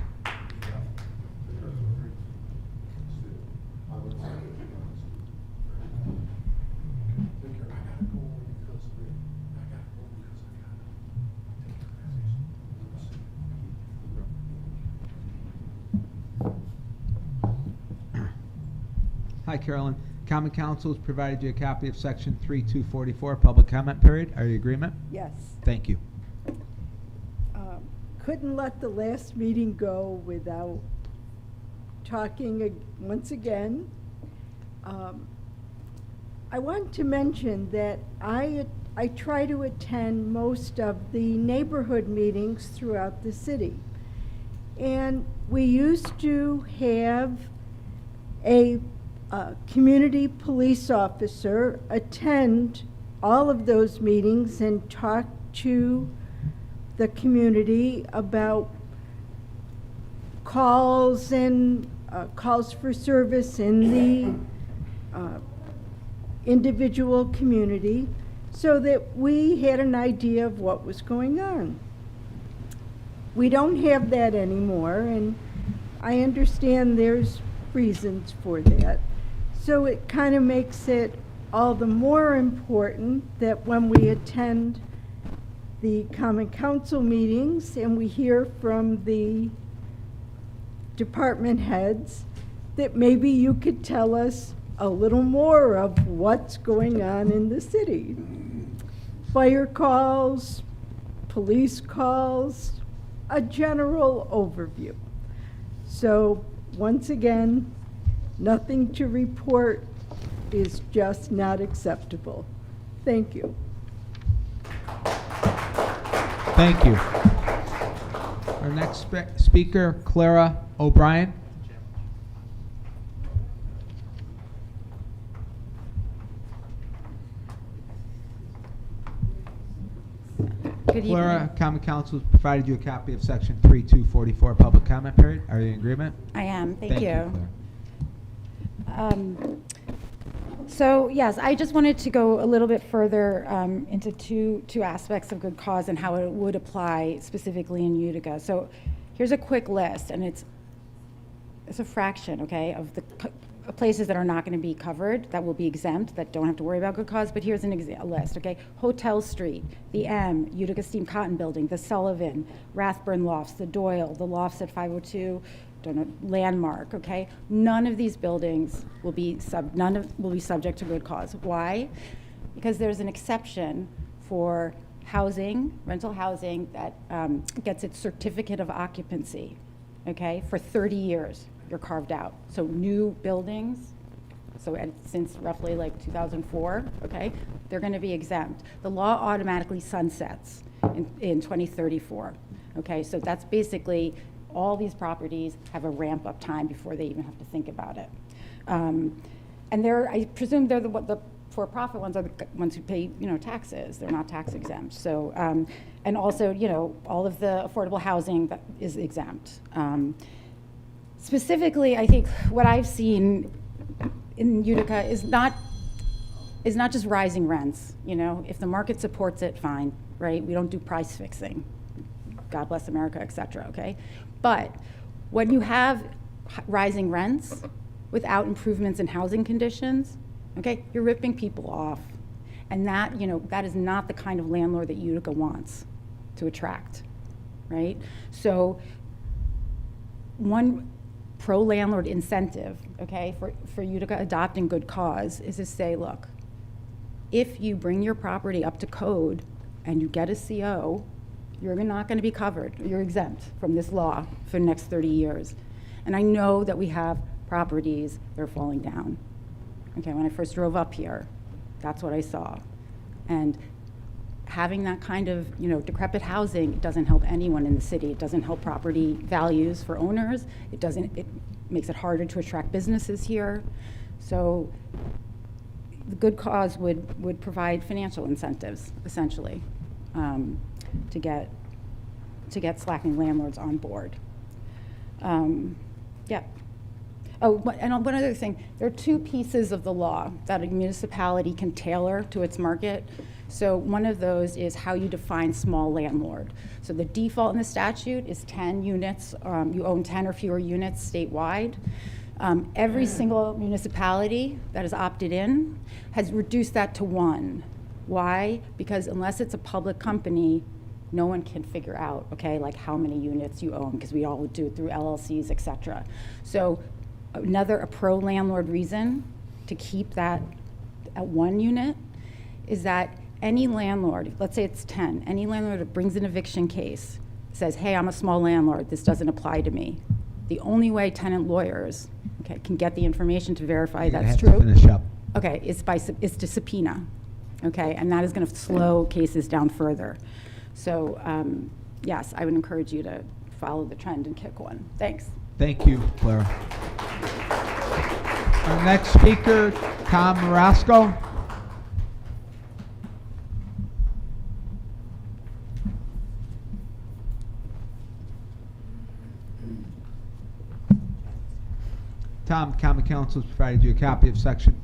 Hi, Carolyn. Common Council has provided you a copy of Section 3244, Public Comment Period. Are you in agreement? Yes. Thank you. Couldn't let the last meeting go without talking once again. I want to mention that I try to attend most of the neighborhood meetings throughout the city. And we used to have a community police officer attend all of those meetings and talk to the community about calls and calls for service in the individual community so that we had an idea of what was going on. We don't have that anymore, and I understand there's reasons for that. So it kind of makes it all the more important that when we attend the Common Council meetings and we hear from the department heads, that maybe you could tell us a little more of what's going on in the city. Fire calls, police calls, a general overview. So once again, nothing to report is just not acceptable. Thank you. Thank you. Our next speaker, Clara O'Brien. Good evening. Clara, Common Council has provided you a copy of Section 3244, Public Comment Period. Are you in agreement? I am. Thank you. Clara. So yes, I just wanted to go a little bit further into two aspects of good cause and how it would apply specifically in Utica. So here's a quick list, and it's a fraction, okay, of the places that are not going to be covered, that will be exempt, that don't have to worry about good cause. But here's a list, okay? Hotel Street, the M, Utica Steam Cotton Building, the Sullivan, Rathburn Lofts, the Doyle, the Lofts at 502. Landmark, okay? None of these buildings will be subject to good cause. Why? Because there's an exception for housing, rental housing, that gets its certificate of occupancy, okay? For 30 years, you're carved out. So new buildings, since roughly like 2004, okay, they're gonna be exempt. The law automatically sunsets in 2034, okay? So that's basically all these properties have a ramp-up time before they even have to think about it. And I presume they're the for-profit ones are the ones who pay, taxes. They're not tax exempt. So, and also, all of the affordable housing that is exempt. Specifically, I think what I've seen in Utica is not just rising rents. If the market supports it, fine, right? We don't do price fixing. God bless America, et cetera, okay? But when you have rising rents without improvements in housing conditions, okay, you're ripping people off. And that, that is not the kind of landlord that Utica wants to attract, right? So one pro-landlord incentive, okay, for Utica adopting good cause is to say, look, if you bring your property up to code and you get a CO, you're not going to be covered. You're exempt from this law for the next 30 years. And I know that we have properties that are falling down. Okay, when I first drove up here, that's what I saw. And having that kind of, decrepit housing, it doesn't help anyone in the city. It doesn't help property values for owners. It makes it harder to attract businesses here. So the good cause would provide financial incentives, essentially. To get slacking landlords on board. Yeah. Oh, and one other thing, there are two pieces of the law that a municipality can tailor to its market. So one of those is how you define small landlord. So the default in the statute is 10 units. You own 10 or fewer units statewide. Every single municipality that has opted in has reduced that to 1. Why? Because unless it's a public company, no one can figure out, okay, like how many units you own, because we all do it through LLCs, et cetera. So a pro-landlord reason to keep that at 1 unit is that any landlord, let's say it's 10, any landlord that brings an eviction case, says, hey, I'm a small landlord, this doesn't apply to me. The only way tenant lawyers, okay, can get the information to verify You're gonna that's have true. to finish up. Okay, is to subpoena, okay, and that is going to slow cases down further. So, yes, I would encourage you to follow the trend and kick one. Thanks. Thank you, Clara. Our next speaker, Tom Marasco. Tom, Common Council has provided you a copy of Section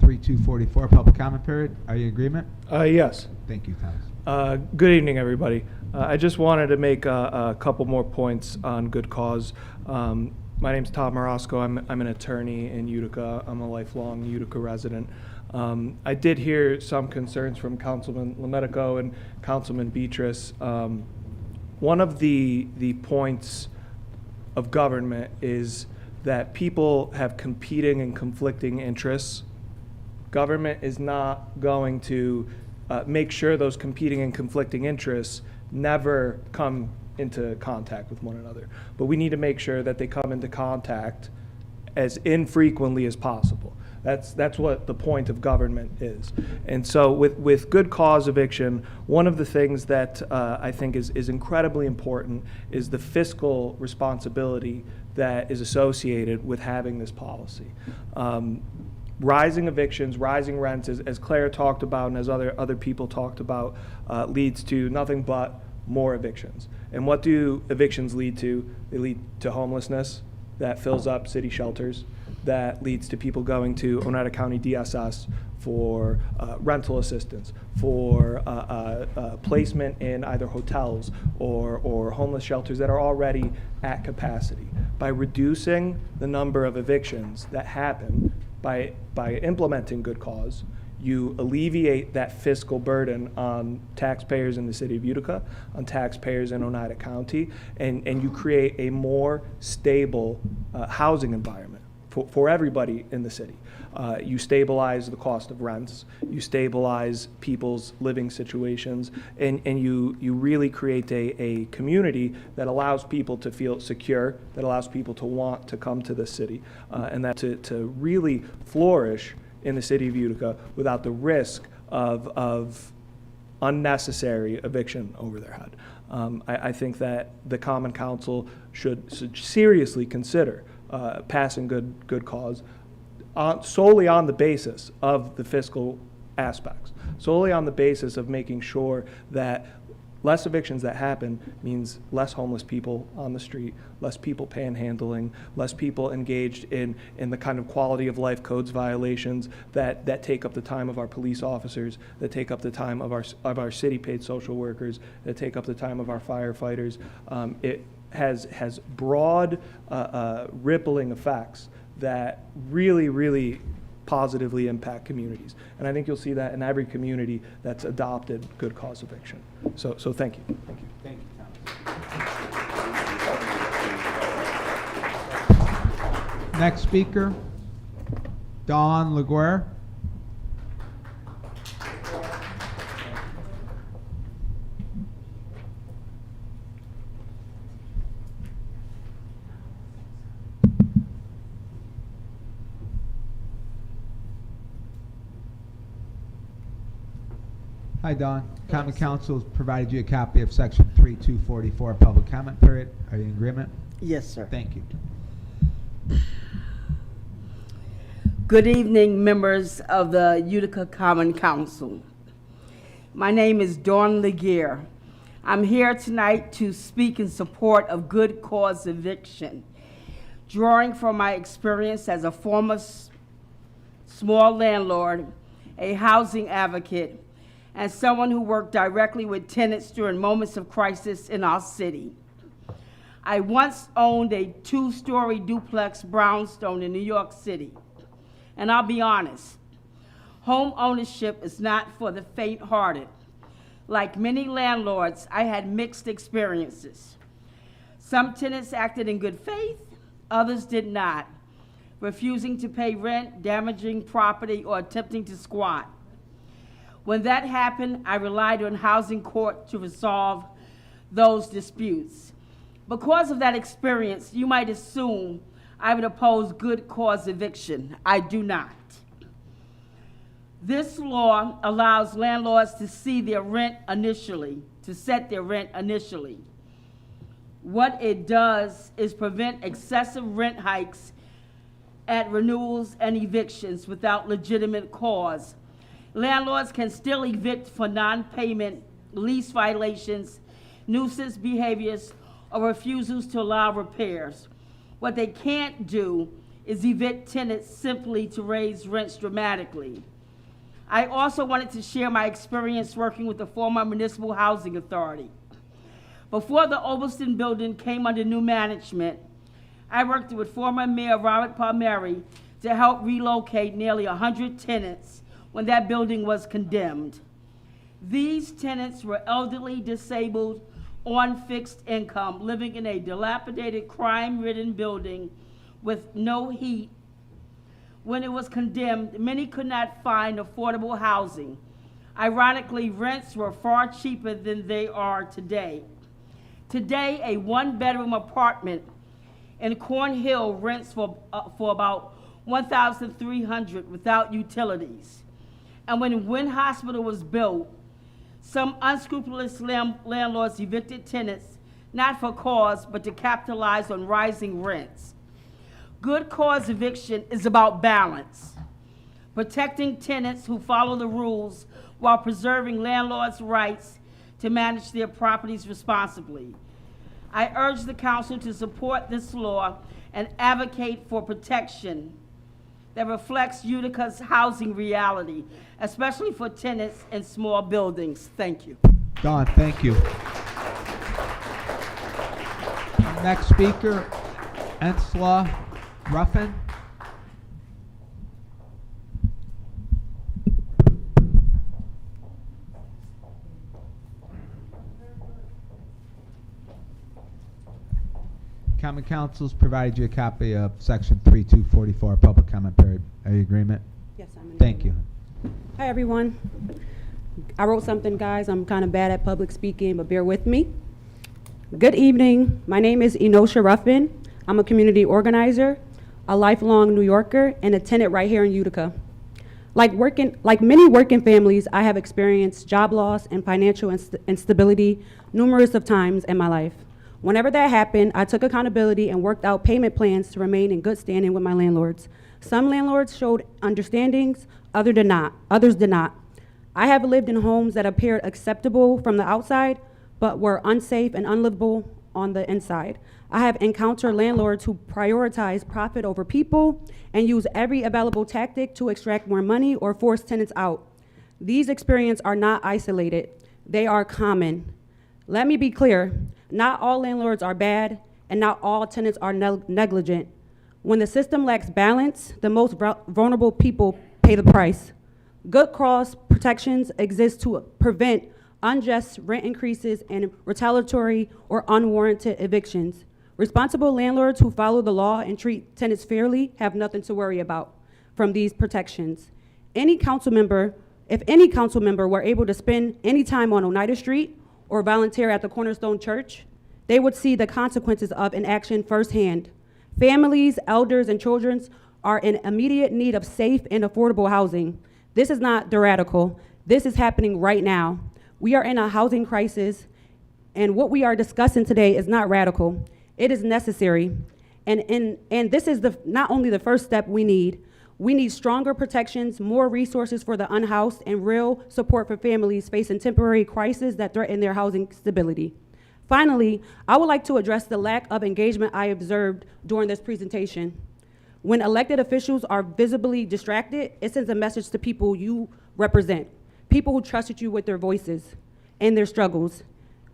3244, Public Comment Period. Are you in agreement? Yes. Thank you, Thomas. Good evening, everybody. I just wanted to make a couple more points on good cause. My name's Tom Marasco. I'm an attorney in Utica. I'm a lifelong Utica resident. I did hear some concerns from Councilman Lemetico and Councilman Beatrice. One of the points of government is that people have competing and conflicting interests. Government is not going to make sure those competing and conflicting interests never come into contact with one another. But we need to make sure that they come into contact as infrequently as possible. That's what the point of government is. And so with good cause eviction, one of the things that I think is incredibly important is the fiscal responsibility that is associated with having this policy. Rising evictions, rising rents, as Claire talked about and as other people talked about, leads to nothing but more evictions. And what do evictions lead to? They lead to homelessness that fills up city shelters, that leads to people going to Oneida County DSS for rental assistance, for placement in either hotels or homeless shelters that are already at capacity. By reducing the number of evictions that happen by implementing good cause, you alleviate that fiscal burden on taxpayers in the city of Utica, on taxpayers in Oneida County, and you create a more stable housing environment for everybody in the city. You stabilize the cost of rents, you stabilize people's living situations, and you really create a community that allows people to feel secure, that allows people to want to come to the city, and that to really flourish in the city of Utica without the risk of unnecessary eviction over their head. I think that the Common Council should seriously consider passing good cause solely on the basis of the fiscal aspects, solely on the basis of making sure that less evictions that happen means less homeless people on the street, less people panhandling, less people engaged in the kind of quality of life codes violations that take up the time of our police officers, that take up the time of our city paid social workers, that take up the time of our firefighters. It has broad rippling effects that really positively impact communities. And I think you'll see that in every community that's adopted good cause eviction. So thank you. Thank you. Thank you, Tom. Next speaker, Dawn LaGuerre. Hi, Don. Common Council has provided you a copy of Section 3244, Public Comment Period. Are you in agreement? Yes, sir. Thank you. Good evening, members of the Utica Common Council. My name is Dawn LaGuerre. I'm here tonight to speak in support of good cause eviction. drawing from my experience as a former small landlord, a housing advocate, and someone who worked directly with tenants during moments of crisis in our city. I once owned a 2-story duplex brownstone in New York City. And I'll be honest, home ownership is not for the faint-hearted. Like many landlords, I had mixed experiences. Some tenants acted in good faith, others did not, refusing to pay rent, damaging property, or attempting to squat. When that happened, I relied on housing court to resolve those disputes. Because of that experience, you might assume I would oppose good cause eviction. I do not. This law allows landlords to set their rent initially. What it does is prevent excessive rent hikes at renewals and evictions without legitimate cause. Landlords can still evict for non-payment, lease violations, nuisance behaviors, or refusals to allow repairs. What they can't do is evict tenants simply to raise rents dramatically. I also wanted to share my experience working with the former Municipal Housing Authority. Before the Overston building came under new management, I worked with former Mayor Robert Palmieri to help relocate nearly 100 tenants when that building was condemned. These tenants were elderly, disabled, on fixed income, living in a dilapidated, crime-ridden building with no heat. When it was condemned, many could not find affordable housing. Ironically, rents were far cheaper than they are today. Today, a 1-bedroom apartment in Cornhill rents for about $1,300 without utilities. And when Wynn Hospital was built, some unscrupulous landlords evicted tenants, not for cause, but to capitalize on rising rents. Good cause eviction is about balance, protecting tenants who follow the rules while preserving landlords' rights to manage their properties responsibly. I urge the council to support this law and advocate for protection that reflects Utica's housing reality, especially for tenants in small buildings. Thank you. Dawn, thank you. Next speaker, Ensla Ruffin. Common Council's provided you a copy of Section 3244, Public Comment Period. Are you in agreement? Yes, I'm in Thank you. Hi, everyone. I wrote something, guys. I'm kind of bad at public speaking, but bear with me. Good evening. My name is Enosha Ruffin. I'm a community organizer, a lifelong New Yorker, and a tenant right here in Utica. Like many working families, I have experienced job loss and financial instability numerous of times in my life. Whenever that happened, I took accountability and worked out payment plans to remain in good standing with my landlords. Some landlords showed understandings, others did not. I have lived in homes that appeared acceptable from the outside, but were unsafe and unlivable on the inside. I have encountered landlords who prioritize profit over people and use every available tactic to extract more money or force tenants out. These experiences are not isolated. They are common. Let me be clear. Not all landlords are bad, and not all tenants are negligent. When the system lacks balance, the most vulnerable people pay the price. Good cause protections exist to prevent unjust rent increases and retaliatory or unwarranted evictions. Responsible landlords who follow the law and treat tenants fairly have nothing to worry about from these protections. If any council member were able to spend any time on Oneida Street or volunteer at the Cornerstone Church, they would see the consequences of inaction firsthand. Families, elders, and children are in immediate need of safe and affordable housing. This is not the radical. This is happening right now. We are in a housing crisis, and what we are discussing today is not radical. It is necessary. And this is not only the first step we need. We need stronger protections, more resources for the unhoused, and real support for families facing temporary crises that threaten their housing stability. Finally, I would like to address the lack of engagement I observed during this presentation. When elected officials are visibly distracted, it sends a message to people you represent, people who trusted you with their voices and their struggles.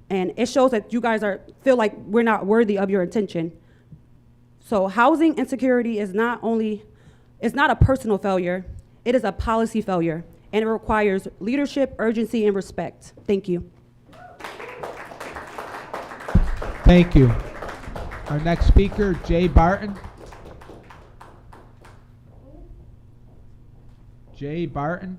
And it shows that you guys feel like we're not worthy of your attention. So housing insecurity is not a personal failure, it is a policy failure, and it requires leadership, urgency, and respect. Thank you. Thank you. Our next speaker, Jay Barton. Jay Barton.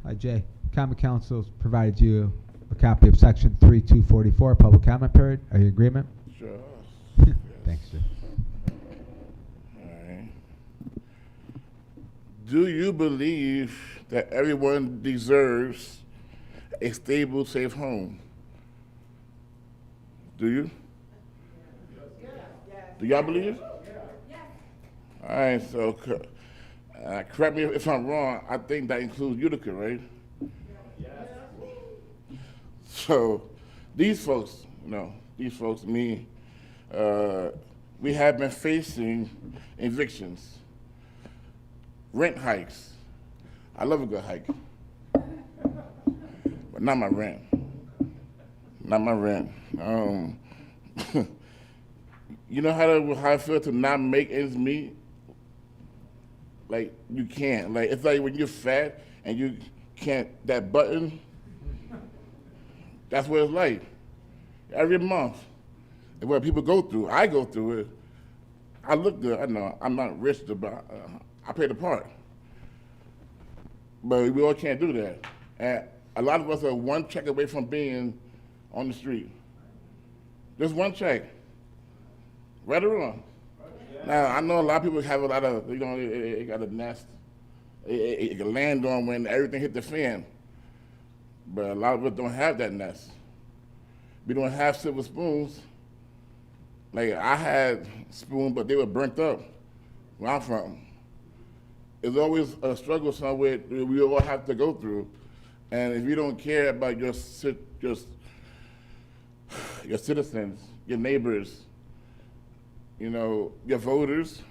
Hi, Jay. Common Council has provided you a copy of Section 3244, public comment period. Are you in agreement? Sure. Thanks, Jay. All right. Do you believe that everyone deserves a stable, safe home? Do you? Do y'all believe it? All right, so correct me if I'm wrong, I think that includes Utica, right? So these folks, me, we have been facing evictions, rent hikes. I love a good hike, but not my rent. Not my rent. You know how I feel to not make ends meet? Like, you can't. Like, it's like when you're fat and you can't, that button, that's what it's like. Every month. And what people go through, I go through it. I look good, I know, I'm not rich, but I play the part. But we all can't do that. And a lot of us are one check away from being on the street. Just one check. Right or wrong? Now, I know a lot of people have a lot of, they got a nest. It can land on when everything hit the fan. But a lot of us don't have that nest. We don't have silver spoons. Like, I had spoons, but they were burnt up where I'm from. It's always a struggle somewhere we all have to go through. And if you don't care about your citizens, your neighbors, your voters,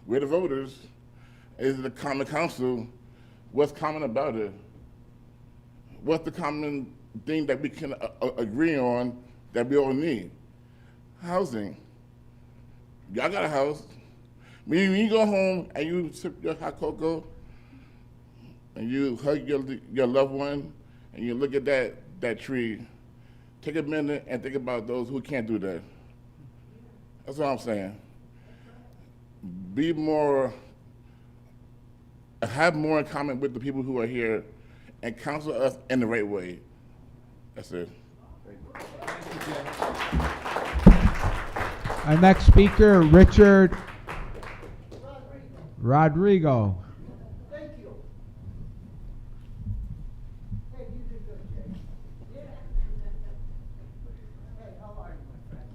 we're the voters, is the common council, what's common about it? What's the common thing that we can agree on that we all need? Housing. Y'all got a house. When you go home and you sip your hot cocoa and you hug your loved one and you look at that tree, take a minute and think about those who can't do that. That's what I'm saying. Have more in common with the people who are here and counsel us in the right way. That's it. Our next speaker, Richard Rodrigo. Thank you. Hey, you did good, Jay. Yeah. Hey, how are you, my friend?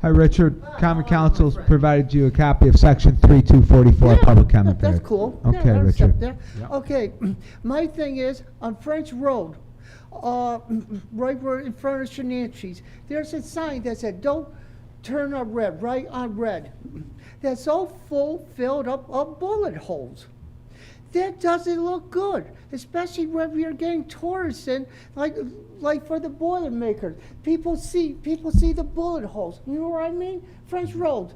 Hi, Richard. Common Council's provided you a copy of Section 3244, public comment period. That's cool. Okay, yeah, Richard. There. Yep. Okay, my thing is, on French Road, right where in front of Shenanchie's, there's a sign that said, "Don't turn on red," right on red. That's all filled up of bullet holes. That doesn't look good, especially when we are getting tourists in, like for the Boilermakers. People see the bullet holes. You know what I mean? French Road,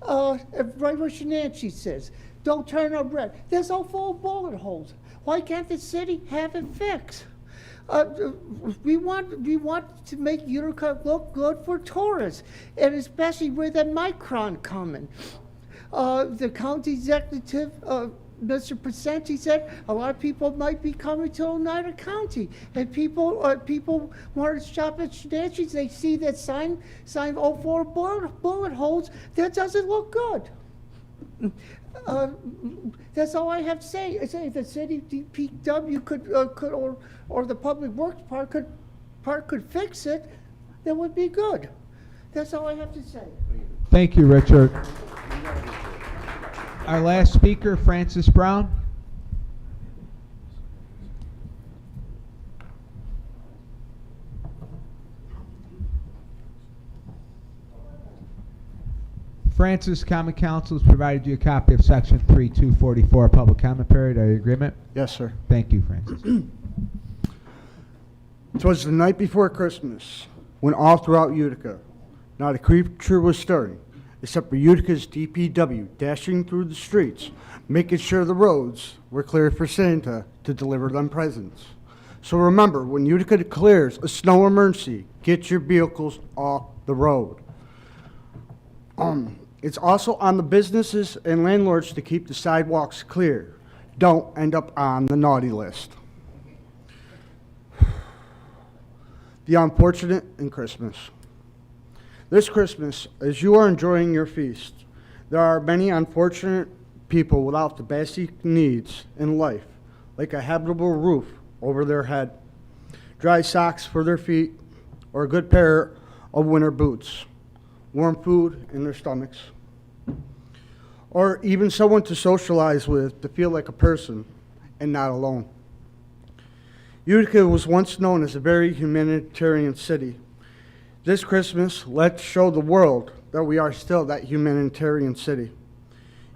right where Shenanchie says, "Don't turn on red." That's all full of bullet holes. Why can't the city have it fixed? We want to make Utica look good for tourists, and especially with the Micron coming. The county executive, Mr. Pacenti, said a lot of people might be coming to Oneida County, and people want to shop at Shenanchie's. They see that sign 04 bullet holes. That doesn't look good. That's all I have to say. I say if the city DPW could, or the public works part could fix it, that would be good. That's all I have to say. Thank you, Richard. Our last speaker, Francis Brown. Francis, Common Council has provided you a copy of Section 3244, Public Comment Period. Are you in agreement? Yes, sir. Thank you, Francis. It was the night before Christmas when all throughout Utica, not a creature was stirring, except for Utica's DPW dashing through the streets, making sure the roads were clear for Santa to deliver them presents. So remember, when Utica declares a snow emergency, get your vehicles off the road. It's also on the businesses and landlords to keep the sidewalks clear. Don't end up on the naughty list. The unfortunate in Christmas. This Christmas, as you are enjoying your feast, there are many unfortunate people without the basic needs in life, like a habitable roof over their head, dry socks for their feet, or a good pair of winter boots, warm food in their stomachs, or even someone to socialize with to feel like a person and not alone. Utica was once known as a very humanitarian city. This Christmas, let's show the world that we are still that humanitarian city.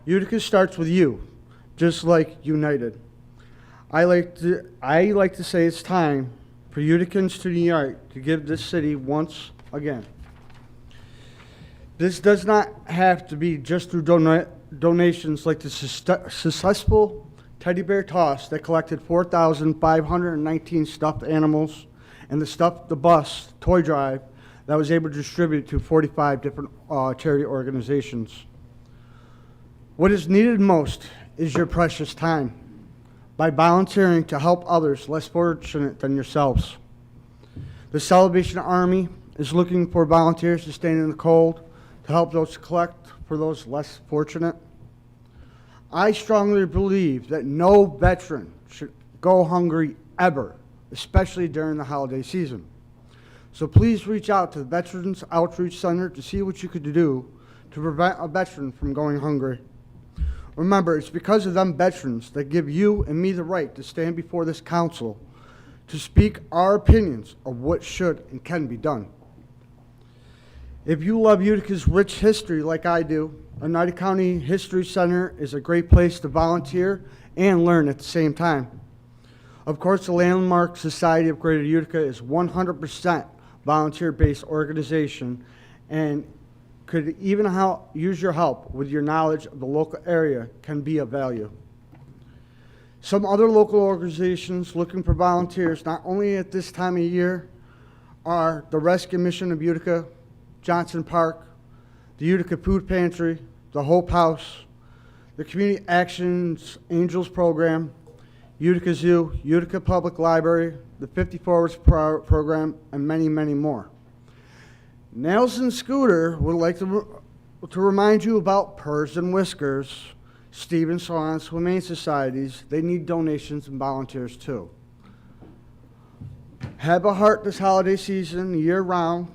Utica starts with you, just like United. I like to say it's time for Uticans to unite to give this city once again. This does not have to be just through donations like the successful teddy bear toss that collected 4,519 stuffed animals and the bus toy drive that was able to distribute to 45 different charity organizations. What is needed most is your precious time by volunteering to help others less fortunate than yourselves. The Salvation Army is looking for volunteers to stand in the cold to help those collect for those less fortunate. I strongly believe that no veteran should go hungry ever, especially during the holiday season. So please reach out to the Veterans Outreach Center to see what you could do to prevent a veteran from going hungry. Remember, it's because of them veterans that give you and me the right to stand before this council to speak our opinions of what should and can be done. If you love Utica's rich history like I do, Oneida County History Center is a great place to volunteer and learn at the same time. Of course, the Landmark Society of Greater Utica is 100% volunteer-based organization and could even use your help with your knowledge of the local area can be of value. Some other local organizations looking for volunteers, not only at this time of year, are the Rescue Mission of Utica, Johnson Park, the Utica Food Pantry, the Hope House, the Community Actions Angels Program, Utica Zoo, Utica Public Library, the 50 Forwards Program, and many, many more. Nelson Scooter would like to remind you about Purrs and Whiskers, Stephen Swan's Humane Societies. They need donations and volunteers too. Have a heart this holiday season, year-round,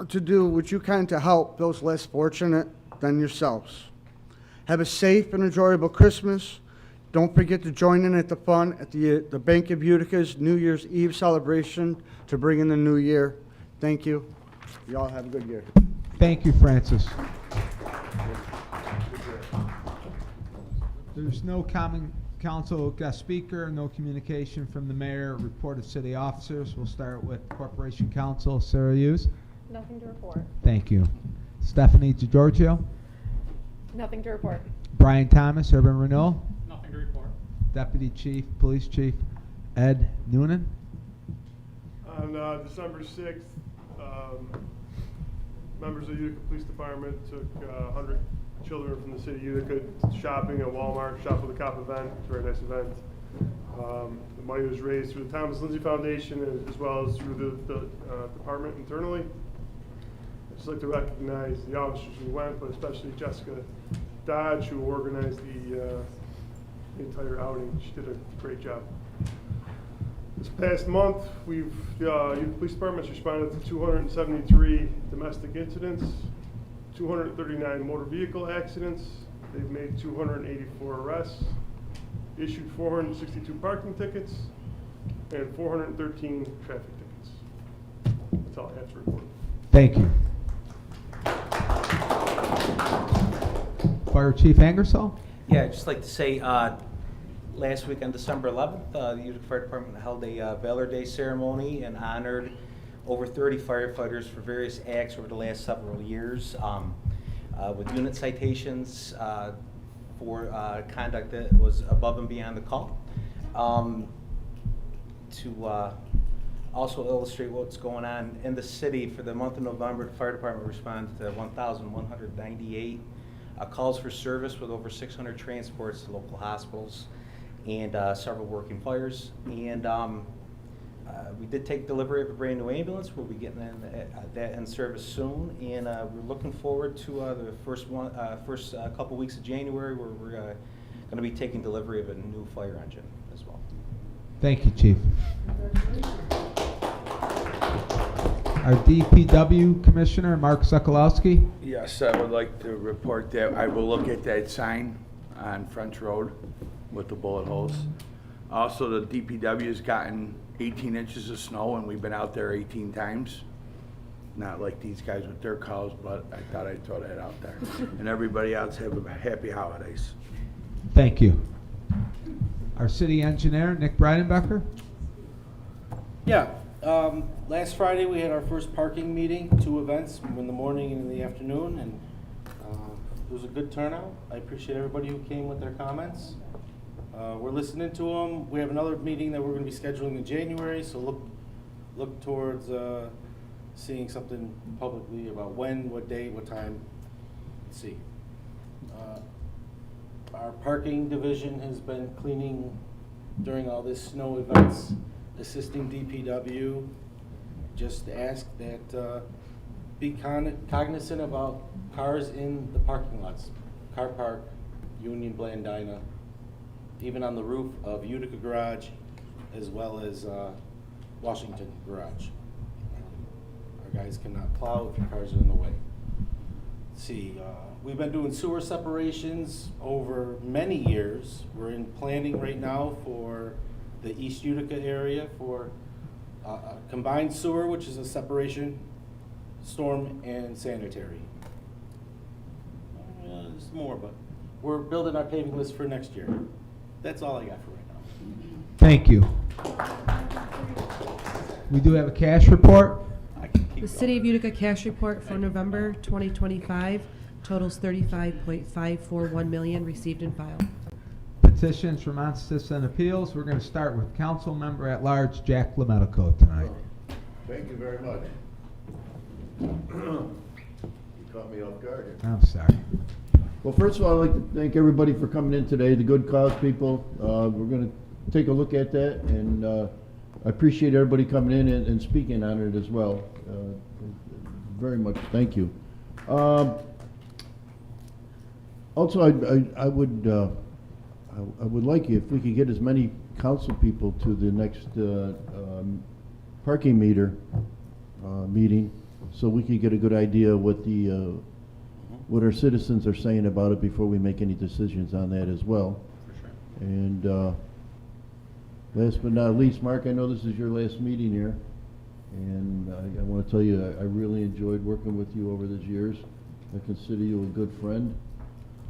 to do what you can to help those less fortunate than yourselves. Have a safe and enjoyable Christmas. Don't forget to join in at the fun at the Bank of Utica's New Year's Eve celebration to bring in the new year. Thank you. You all have a good year. Thank you, Francis. There's no common council guest speaker, no communication from the mayor, report of city officers. We'll start with Corporation Counsel, Sarah Hughes. Nothing to report. Thank you. Stephanie DiGiorgio. Nothing to report. Brian Thomas, Urban Renewal. Nothing to report. Deputy Chief, Police Chief Ed Noonan. On December 6th, members of the Utica Police Department took 100 children from the city of Utica shopping at Walmart, Shop with a Cop event. It's a very nice event. The money was raised through the Thomas Lindsay Foundation as well as through the department internally. I'd just like to recognize the officers who went, but especially Jessica Dodge, who organized the entire outing. She did a great job. This past month, the Utica Police Department's responded to 273 domestic incidents, 239 motor vehicle accidents. They've made 284 arrests, issued 462 parking tickets, and 413 traffic tickets. That's all I have to report. Thank you. Fire Chief Angersall? Yeah, I'd just like to say, last week on December 11th, the Utica Fire Department held a Valor Day ceremony and honored over 30 firefighters for various acts over the last several years, with unit citations for conduct that was above and beyond the call. To also illustrate what's going on in the city, for the month of November, the fire department responded to 1,198 calls for service with over 600 transports to local hospitals and several working fires. And we did take delivery of a brand new ambulance. We'll be getting that in service soon, and we're looking forward to the first couple weeks of January, where we're going to be taking delivery of a new fire engine as well. Thank you, Chief. Our DPW Commissioner, Mark Sokolowski. Yes, I would like to report that I will look at that sign on French Road with the bullet holes. Also, the DPW has gotten 18 inches of snow, and we've been out there 18 times. Not like these guys with their cows, but I thought I'd throw that out there. And everybody else have a happy holidays. Thank you. Our City Engineer, Nick Breidenbecker. Yeah, last Friday we had our first parking meeting, 2 events, in the morning and in the afternoon, and it was a good turnout. I appreciate everybody who came with their comments. We're listening to them. We have another meeting that we're going to be scheduling in January, so look towards seeing something publicly about when, what date, what time. Let's see. Our parking division has been cleaning during all this snow events, assisting DPW. Just ask that be cognizant about cars in the parking lots. Car Park, Union, Blandina, even on the roof of Utica Garage, as well as Washington Garage. Our guys cannot plow if your cars are in the way. Let's see, we've been doing sewer separations over many years. We're in planning right now for the East Utica area for combined sewer, which is a separation, storm, and sanitary. There's more, but we're building our paving list for next year. That's all I got for right now. Thank you. We do have a cash report. The City of Utica cash report for November 2025 totals $35.541 million received and filed. Petitions, remonstrances, and appeals. We're going to start with Council Member at Large Jack Lemedico tonight. Thank you very much. You caught me off guard here. I'm sorry. Well, first of all, I'd like to thank everybody for coming in today, the good cause people. We're going to take a look at that, and I appreciate everybody coming in and speaking on it as well. Very much, thank you. Also, I would like you, if we could get as many council people to the next parking meter meeting, so we could get a good idea what the what our citizens are saying about it before we make any decisions on that as well. For sure. And last but not least, Mark, I know this is your last meeting here, and I want to tell you I really enjoyed working with you over these years. I consider you a good friend,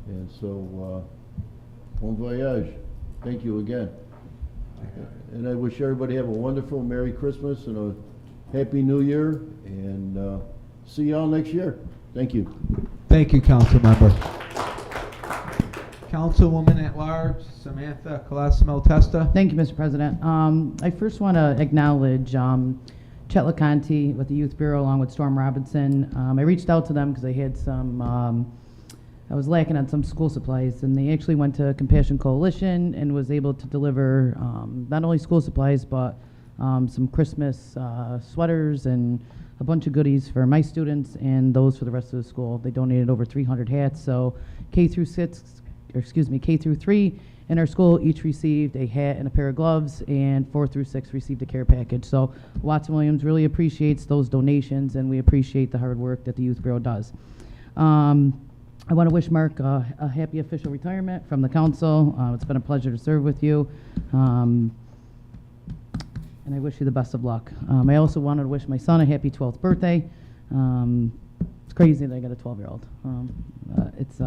and so bon voyage. Thank you again. And I wish everybody have a wonderful Merry Christmas and a Happy New Year, and see y'all next year. Thank you. Thank you, Council Member. Councilwoman at Large, Samantha Colosimo Testa. Thank you, Mr. President. I first want to acknowledge Chet LeConte with the Youth Bureau along with Storm Robinson. I reached out to them because I had some, I was lacking on some school supplies, and they actually went to Compassion Coalition and was able to deliver not only school supplies, but some Christmas sweaters and a bunch of goodies for my students and those for the rest of the school. They donated over 300 hats, so K through 3 in our school each received a hat and a pair of gloves, and 4 through 6 received a care package. So Watson Williams really appreciates those donations, and we appreciate the hard work that the Youth Bureau does. I want to wish Mark a happy official retirement from the council. It's been a pleasure to serve with you, and I wish you the best of luck. I also wanted to wish my son a happy 12th birthday. It's crazy that I got a 12-year-old. It's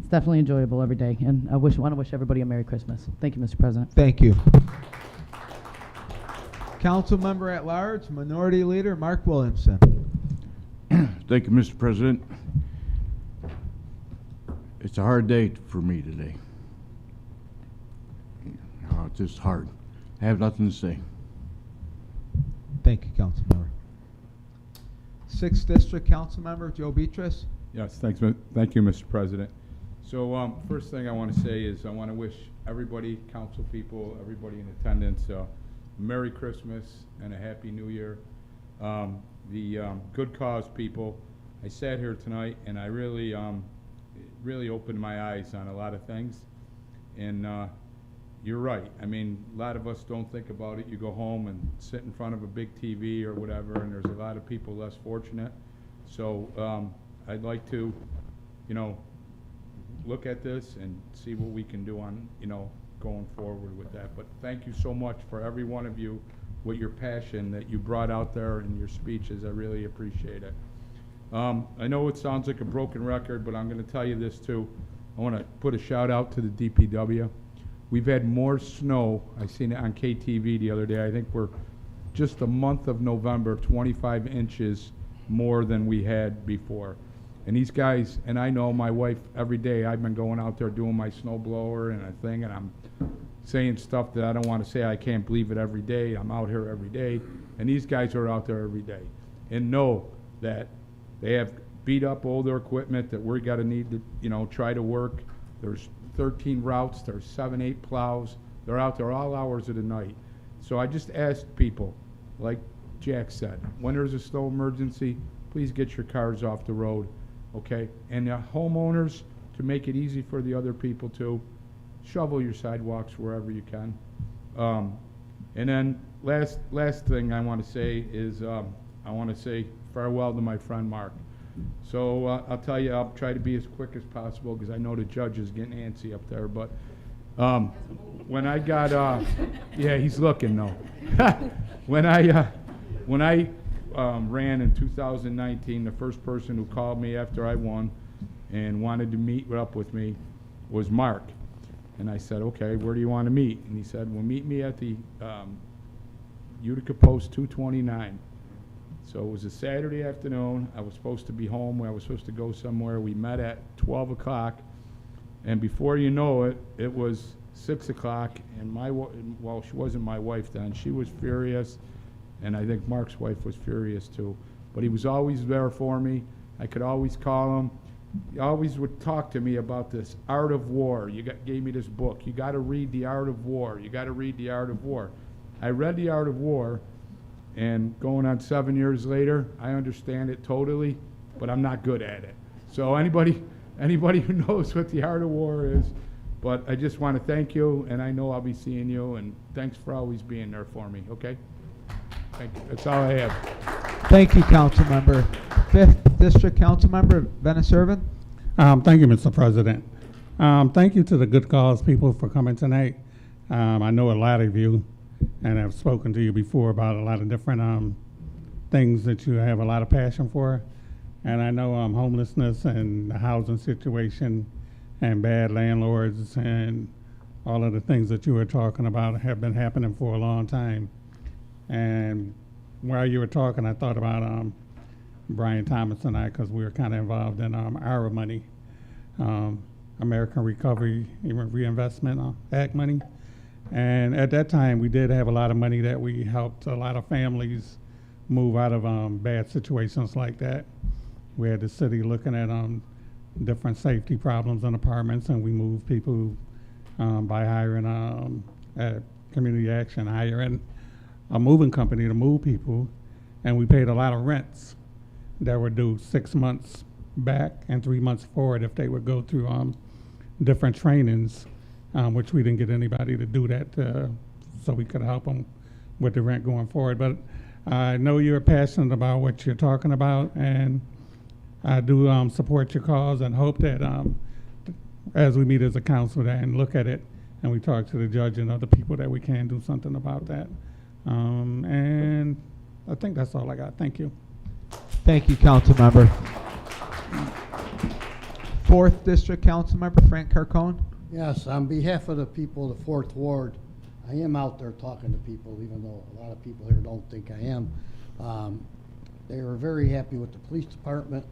definitely enjoyable every day, and I want to wish everybody a Merry Christmas. Thank you, Mr. President. Thank you. Council Member at Large, Minority Leader Mark Williamson. Thank you, Mr. President. It's a hard day for me today. It's just hard. I have nothing to say. Thank you, Council Member. 6th District Council Member Joe Beatrice. Yes, thank you, Mr. President. So first thing I want to say is I want to wish everybody, council people, everybody in attendance, Merry Christmas and a Happy New Year. The good cause people, I sat here tonight and I really opened my eyes on a lot of things. And you're right. I mean, a lot of us don't think about it. You go home and sit in front of a big TV or whatever, and there's a lot of people less fortunate. So I'd like to, look at this and see what we can do on, going forward with that. But thank you so much for every one of you with your passion that you brought out there in your speeches. I really appreciate it. I know it sounds like a broken record, but I'm going to tell you this too. I want to put a shout out to the DPW. We've had more snow. I seen it on KTV the other day. I think we're just the month of November, 25 inches more than we had before. And these guys, and I know my wife every day, I've been going out there doing my snow blower and a thing, and I'm saying stuff that I don't want to say. I can't believe it every day. I'm out here every day. And these guys are out there every day. And know that they have beat up older equipment that we're gotta need to, try to work. There's 13 routes, there's 7, 8 plows. They're out there all hours of the night. So I just asked people, like Jack said, when there's a snow emergency, please get your cars off the road, okay? And the homeowners, to make it easy for the other people too, shovel your sidewalks wherever you can. And then last thing I want to say is I want to say farewell to my friend Mark. So I'll tell you, I'll try to be as quick as possible because I know the judge is getting antsy up there. But when I got, yeah, he's looking though. When I ran in 2019, the first person who called me after I won and wanted to meet up with me was Mark. And I said, okay, where do you want to meet? And he said, well, meet me at the Utica Post 229. So it was a Saturday afternoon. I was supposed to be home. I was supposed to go somewhere. We met at 12 o'clock. And before you know it, it was 6 o'clock. And well, she wasn't my wife then. She was furious. And I think Mark's wife was furious too. But he was always there for me. I could always call him. He always would talk to me about this Art of War. Gave me this book. You got to read The Art of War. You got to read The Art of War. I read The Art of War. And going on 7 years later, I understand it totally, but I'm not good at it. So anybody who knows what the Art of War is, but I just want to thank you, and I know I'll be seeing you, and thanks for always being there for me, okay? Thank you. That's all I have. Thank you, Council Member. 5th District Council Member Venice Irvin. Thank you, Mr. President. Thank you to the Good Cause people for coming tonight. I know a lot of you, and I've spoken to you before about a lot of different things that you have a lot of passion for. And I know homelessness and the housing situation and bad landlords and all of the things that you were talking about have been happening for a long time. And while you were talking, I thought about Brian Thomas and I, because we were kind of involved in our money, American Recovery and Reinvestment Act money. And at that time, we did have a lot of money that we helped a lot of families move out of bad situations like that. We had the city looking at different safety problems in apartments, and we moved people by hiring at Community Action, hiring a moving company to move people. and we paid a lot of rents that were due 6 months back and 3 months forward if they would go through different trainings, which we didn't get anybody to do that, so we could help them with the rent going forward. But I know you're passionate about what you're talking about, and I do support your cause and hope that as we meet as a council and look at it and we talk to the judge and other people that we can do something about that. And I think that's all I got. Thank you. Thank you, council member. 4th District Council Member Frank Carcone. Yes, on behalf of the people of the 4th Ward, I am out there talking to people, even though a lot of people here don't think I am. They were very happy with the police department,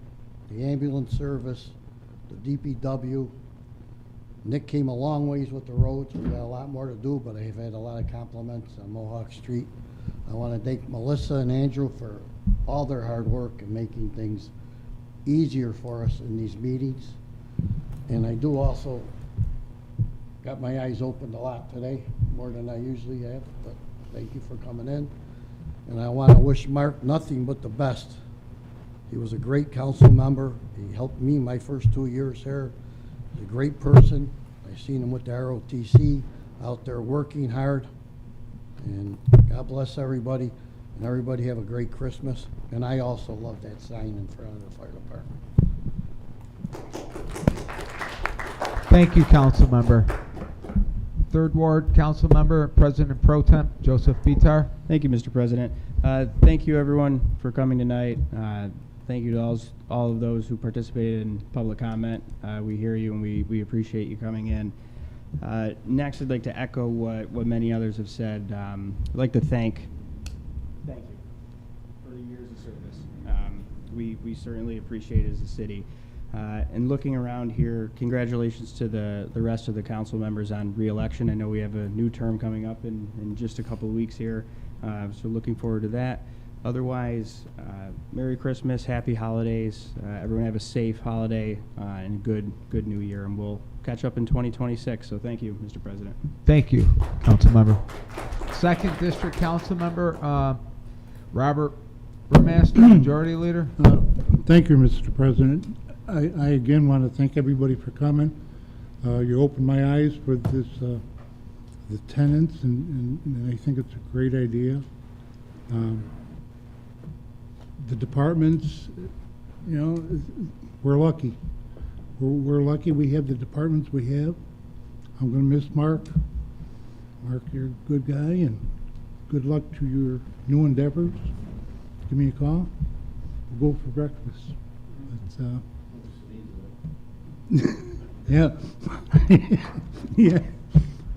the ambulance service, the DPW. Nick came a long ways with the roads. We got a lot more to do, but I've had a lot of compliments on Mohawk Street. I want to thank Melissa and Andrew for all their hard work and making things easier for us in these meetings. And I do also got my eyes opened a lot today, more than I usually have, but thank you for coming in. And I want to wish Mark nothing but the best. He was a great council member. He helped me my first 2 years here. He's a great person. I seen him with the ROTC out there working hard. And God bless everybody, and everybody have a great Christmas. And I also love that sign in front of the fire department. Thank you, council member. 3rd Ward Council Member, President Pro Temp, Joseph Bitar. Thank you, Mr. President. Thank you, everyone, for coming tonight. Thank you to all of those who participated in public comment. We hear you, and we appreciate you coming in. Next, I'd like to echo what many others have said. I'd like to thank you for the years of service. We certainly appreciate it as a city. And looking around here, congratulations to the rest of the council members on re-election. I know we have a new term coming up in just a couple of weeks here, so looking forward to that. Otherwise, Merry Christmas, Happy Holidays. Everyone have a safe holiday and good New Year, and we'll catch up in 2026. So thank you, Mr. President. Thank you, council member. 2nd District Council Member, Robert Burmaster, Majority Leader. Thank you, Mr. President. I again want to thank everybody for coming. You opened my eyes for this, the tenants, and I think it's a great idea. The departments, you know, we're lucky. We're lucky we have the departments we have. I'm going to miss Mark. Mark, you're a good guy, and good luck to your new endeavors. Give me a call. We'll go for breakfast. Yeah.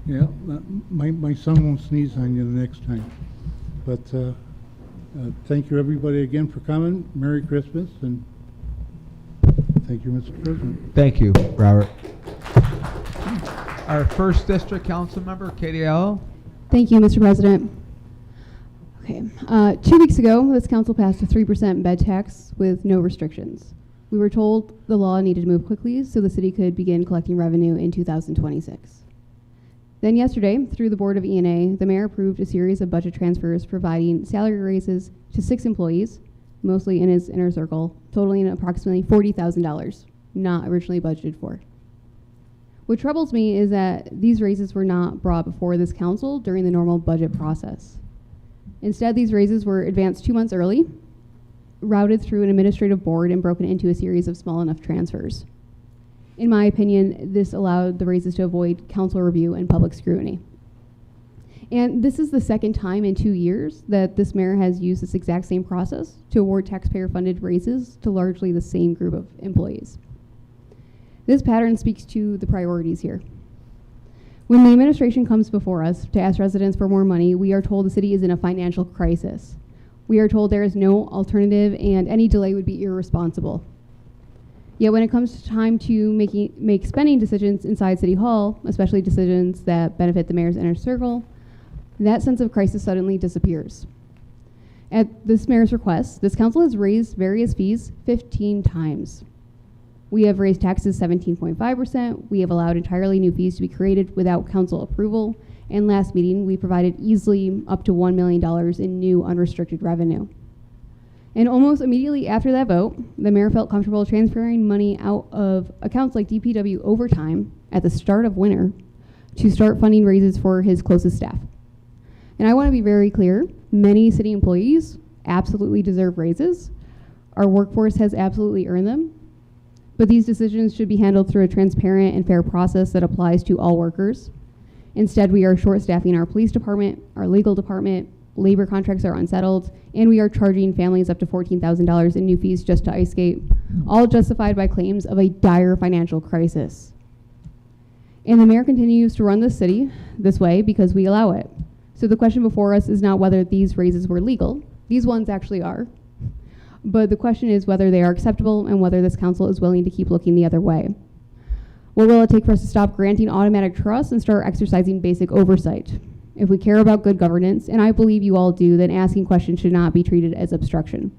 Yeah. My son won't sneeze on you the next time. But thank you, everybody, again for coming. Merry Christmas, and thank you, Mr. President. Thank you, Robert. Our 1st District Council Member, Katie Allo. Thank you, Mr. President. Okay, 2 weeks ago, this council passed a 3% bed tax with no restrictions. We were told the law needed to move quickly so the city could begin collecting revenue in 2026. Then yesterday, through the Board of E&A, the mayor approved a series of budget transfers providing salary raises to 6 employees, mostly in his inner circle, totaling approximately $40,000, not originally budgeted for. What troubles me is that these raises were not brought before this council during the normal budget process. Instead, these raises were advanced 2 months early, routed through an administrative board, and broken into a series of small enough transfers. In my opinion, this allowed the raises to avoid council review and public scrutiny. And this is the second time in 2 years that this mayor has used this exact same process to award taxpayer-funded raises to largely the same group of employees. This pattern speaks to the priorities here. When the administration comes before us to ask residents for more money, we are told the city is in a financial crisis. We are told there is no alternative and any delay would be irresponsible. Yet when it comes to time to make spending decisions inside City Hall, especially decisions that benefit the mayor's inner circle, that sense of crisis suddenly disappears. At this mayor's request, this council has raised various fees 15 times. We have raised taxes 17.5%. We have allowed entirely new fees to be created without council approval. And last meeting, we provided easily up to $1 million in new unrestricted revenue. And almost immediately after that vote, the mayor felt comfortable transferring money out of accounts like DPW overtime at the start of winter to start funding raises for his closest staff. And I want to be very clear, many city employees absolutely deserve raises. Our workforce has absolutely earned them. But these decisions should be handled through a transparent and fair process that applies to all workers. Instead, we are short-staffing our police department, our legal department, labor contracts are unsettled, and we are charging families up to $14,000 in new fees just to ice skate, all justified by claims of a dire financial crisis. And the mayor continues to run the city this way because we allow it. So the question before us is not whether these raises were legal. These ones actually are. But the question is whether they are acceptable and whether this council is willing to keep looking the other way. What will it take for us to stop granting automatic trust and start exercising basic oversight? If we care about good governance, and I believe you all do, then asking questions should not be treated as obstruction.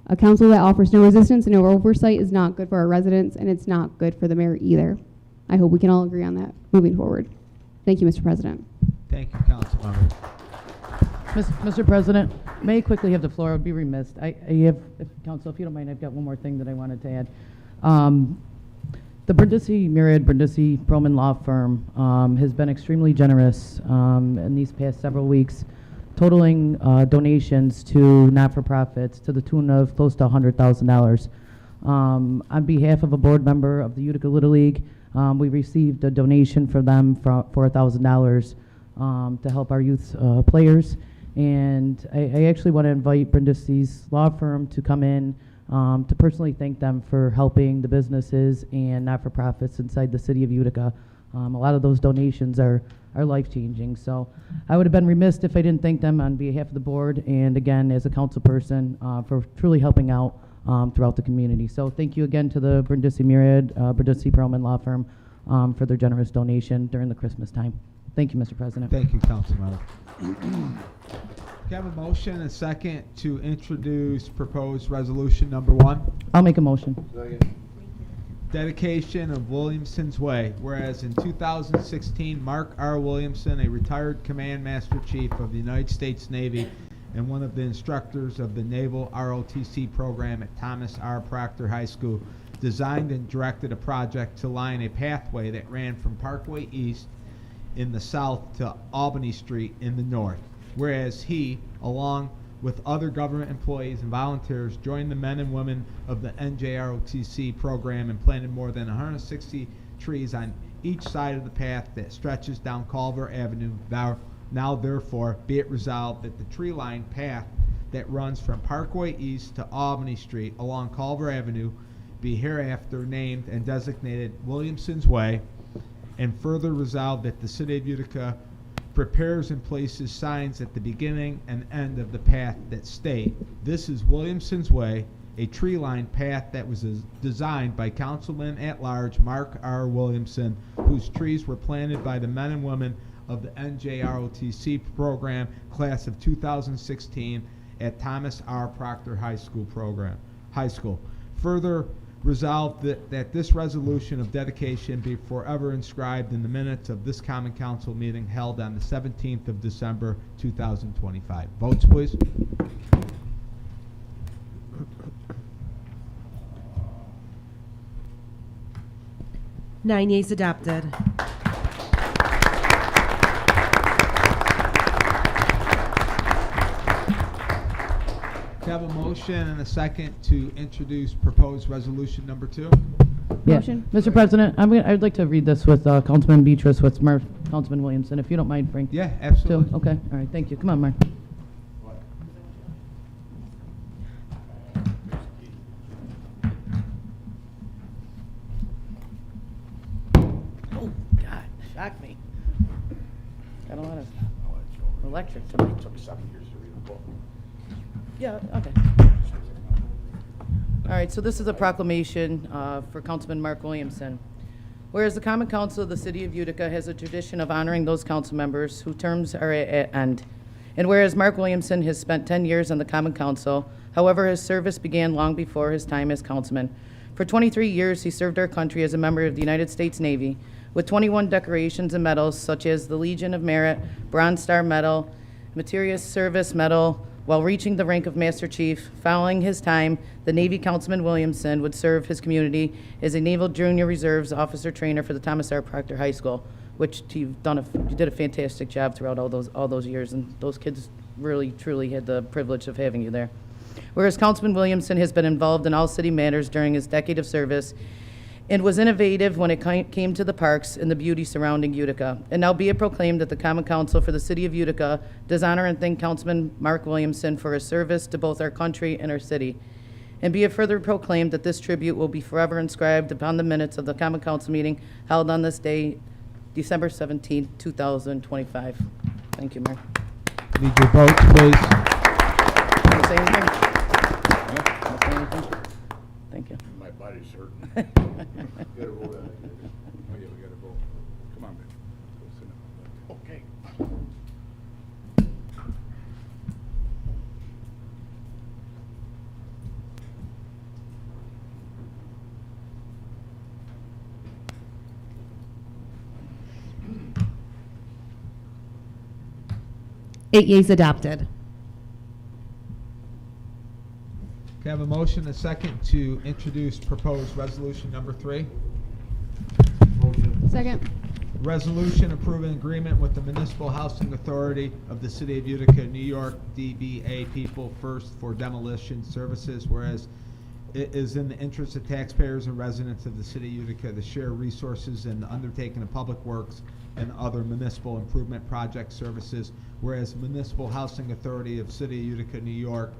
A council that offers no resistance and no oversight is not good for our residents, and it's not good for the mayor either. I hope we can all agree on that moving forward. Thank you, Mr. President. Thank you, Councilmember. Mr. President, may I quickly have the floor? I would be remiss. Council, if you don't mind, I've got one more thing that I wanted to add. The Brindisi Perlman Law Firm has been extremely generous in these past several weeks, totaling donations to not-for-profits to the tune of close to $100,000. On behalf of a board member of the Utica Little League, we received a donation for them for $1,000 to help our youth players. And I actually want to invite Brindisi's law firm to come in to personally thank them for helping the businesses and not-for-profits inside the city of Utica. A lot of those donations are life-changing. So I would have been remiss if I didn't thank them on behalf of the board and, again, as a council person for truly helping out throughout the community. So thank you again to the Brindisi Perlman Law Firm for their generous donation during the Christmas time. Thank you, Mr. President. Thank you, Councilmember. Can I have a motion and a second to introduce proposed resolution number 1? I'll make a motion. Dedication of Williamson's Way. Whereas in 2016, Mark R. Williamson, a retired Command Master Chief of the United States Navy and one of the instructors of the Naval ROTC program at Thomas R. Proctor High School, designed and directed a project to line a pathway that ran from Parkway East in the south to Albany Street in the north. Whereas he, along with other government employees and volunteers, joined the men and women of the NJROTC program and planted more than 160 trees on each side of the path that stretches down Culver Avenue. Now therefore, be it resolved that the tree-lined path that runs from Parkway East to Albany Street along Culver Avenue be hereafter named and designated Williamson's Way, and further resolved that the city of Utica prepares and places signs at the beginning and end of the path that state, "This is Williamson's Way," a tree-lined path that was designed by Councilman at Large Mark R. Williamson, whose trees were planted by the men and women of the NJROTC program class of 2016 at Thomas R. Proctor High School. Further resolved that this resolution of dedication be forever inscribed in the minutes of this Common Council meeting held on the 17th of December 2025. Votes, please. Nine yeas adopted. We have a motion and a second to introduce proposed resolution number 2. Yeah. Motion. Mr. President, I'd like to read this with Councilman Beatrice, with Councilman Williamson, if you don't mind, Frank. Yeah, absolutely. Too? Okay, all right, thank you. Come on, Mark. Oh, God, shocked me. Got a lot of electric tonight. It took 7 years to read a book. Yeah, okay. All right, so this is a proclamation for Councilman Mark Williamson. Whereas the Common Council of the City of Utica has a tradition of honoring those council members whose terms are at end, and whereas Mark Williamson has spent 10 years on the Common Council, however, his service began long before his time as councilman. For 23 years, he served our country as a member of the United States Navy, with 21 decorations and medals such as the Legion of Merit, Bronze Star Medal, Meritorious Service Medal, While reaching the rank of Master Chief, following his time, the Navy Councilman Williamson would serve his community as a Naval Junior Reserves officer trainer for the Thomas R. Proctor High School, which you did a fantastic job throughout all those years, and those kids really, truly had the privilege of having you there. Whereas Councilman Williamson has been involved in all city matters during his decade of service and was innovative when it came to the parks and the beauty surrounding Utica. And now be it proclaimed that the Common Council for the City of Utica does honor and thank Councilman Mark Williamson for his service to both our country and our city. And be it further proclaimed that this tribute will be forever inscribed upon the minutes of the Common Council meeting held on this day, December 17th, 2025. Thank you, Mayor. Need your vote, please. Wanna say anything? Wanna say anything? Thank you. My body's hurting. Oh, yeah, we gotta vote. Come on, babe. Go sit down. Okay. Eight yeas adopted. Can I have a motion, a second, to introduce proposed resolution number 3? Second. Resolution approving agreement with the Municipal Housing Authority of the City of Utica, New York, DBA People First for demolition services, whereas it is in the interest of taxpayers and residents of the City of Utica to share resources in the undertaking of public works and other municipal improvement project services, whereas Municipal Housing Authority of City of Utica, New York,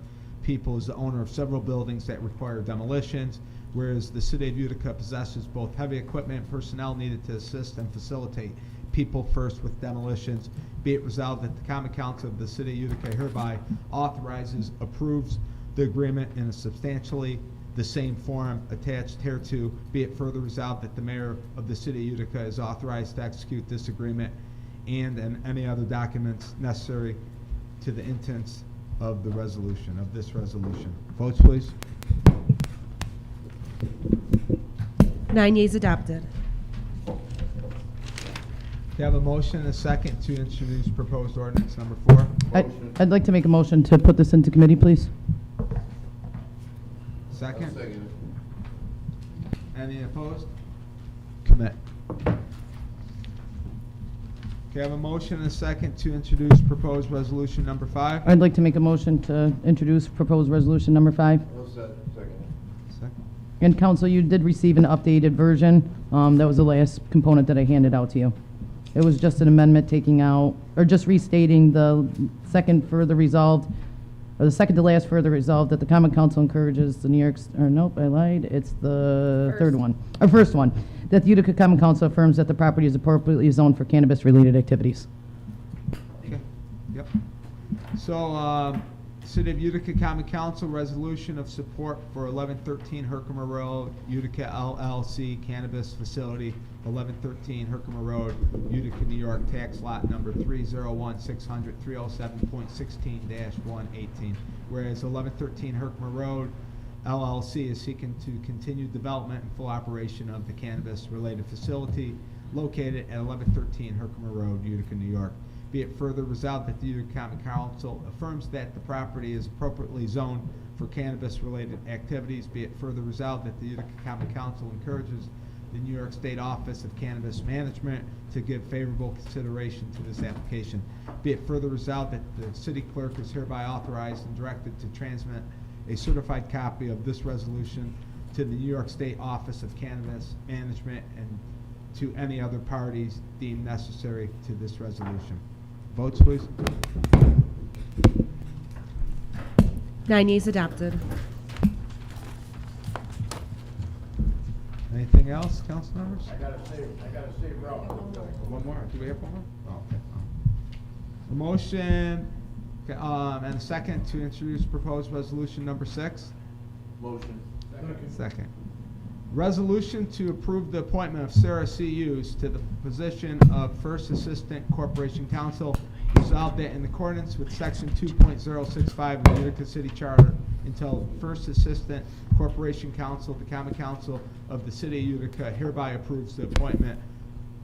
People is the owner of several buildings that require demolitions, whereas the City of Utica possesses both heavy equipment and personnel needed to assist and facilitate People First with demolitions. Be it resolved that the Common Council of the City of Utica hereby authorizes, approves the agreement in a substantially the same form attached hereto. Be it further resolved that the Mayor of the City of Utica is authorized to execute this agreement and any other documents necessary to the intents of the resolution, of this resolution. Votes, please. 9 yeas adopted. Do you have a motion and a second to introduce proposed ordinance number 4? I'd like to make a motion to put this into committee, please. Second? Any opposed? Commit. Okay, I have a motion and a second to introduce proposed resolution number 5. I'd like to make a motion to introduce proposed resolution number 5. Second. And council, you did receive an updated version. That was the last component that I handed out to you. It was just an amendment taking out, or just restating the second further resolved, or the second to last further resolved that the Common Council encourages the New York, or nope, I lied. It's the third one, or first one. That the Utica Common Council affirms that the property is appropriately zoned for cannabis-related activities. Okay, yep. So, City of Utica Common Council resolution of support for 1113 Herkimer Road, Utica LLC Cannabis Facility, 1113 Herkimer Road, Utica, New York, tax lot number 301-600, 307.16-118. Whereas 1113 Herkimer Road, LLC is seeking to continue development and full operation of the cannabis-related facility located at 1113 Herkimer Road, Utica, New York. Be it further resolved that the Utica Common Council affirms that the property is appropriately zoned for cannabis-related activities. Be it further resolved that the Utica Common Council encourages the New York State Office of Cannabis Management to give favorable consideration to this application. Be it further resolved that the city clerk is hereby authorized and directed to transmit a certified copy of this resolution to the New York State Office of Cannabis Management and to any other parties deemed necessary to this resolution. Votes, please. 9 yeas adopted. Anything else, council members? I gotta say, Ralph. One more. Do we have one more? Oh, okay. A motion and a second to introduce proposed resolution number 6. Motion. Second. Resolution to approve the appointment of Sarah C. Hughes to the position of First Assistant Corporation Counsel. Resolved that in accordance with Section 2.065 of the Utica City Charter, until First Assistant Corporation Counsel, the Common Council of the City of Utica hereby approves the appointment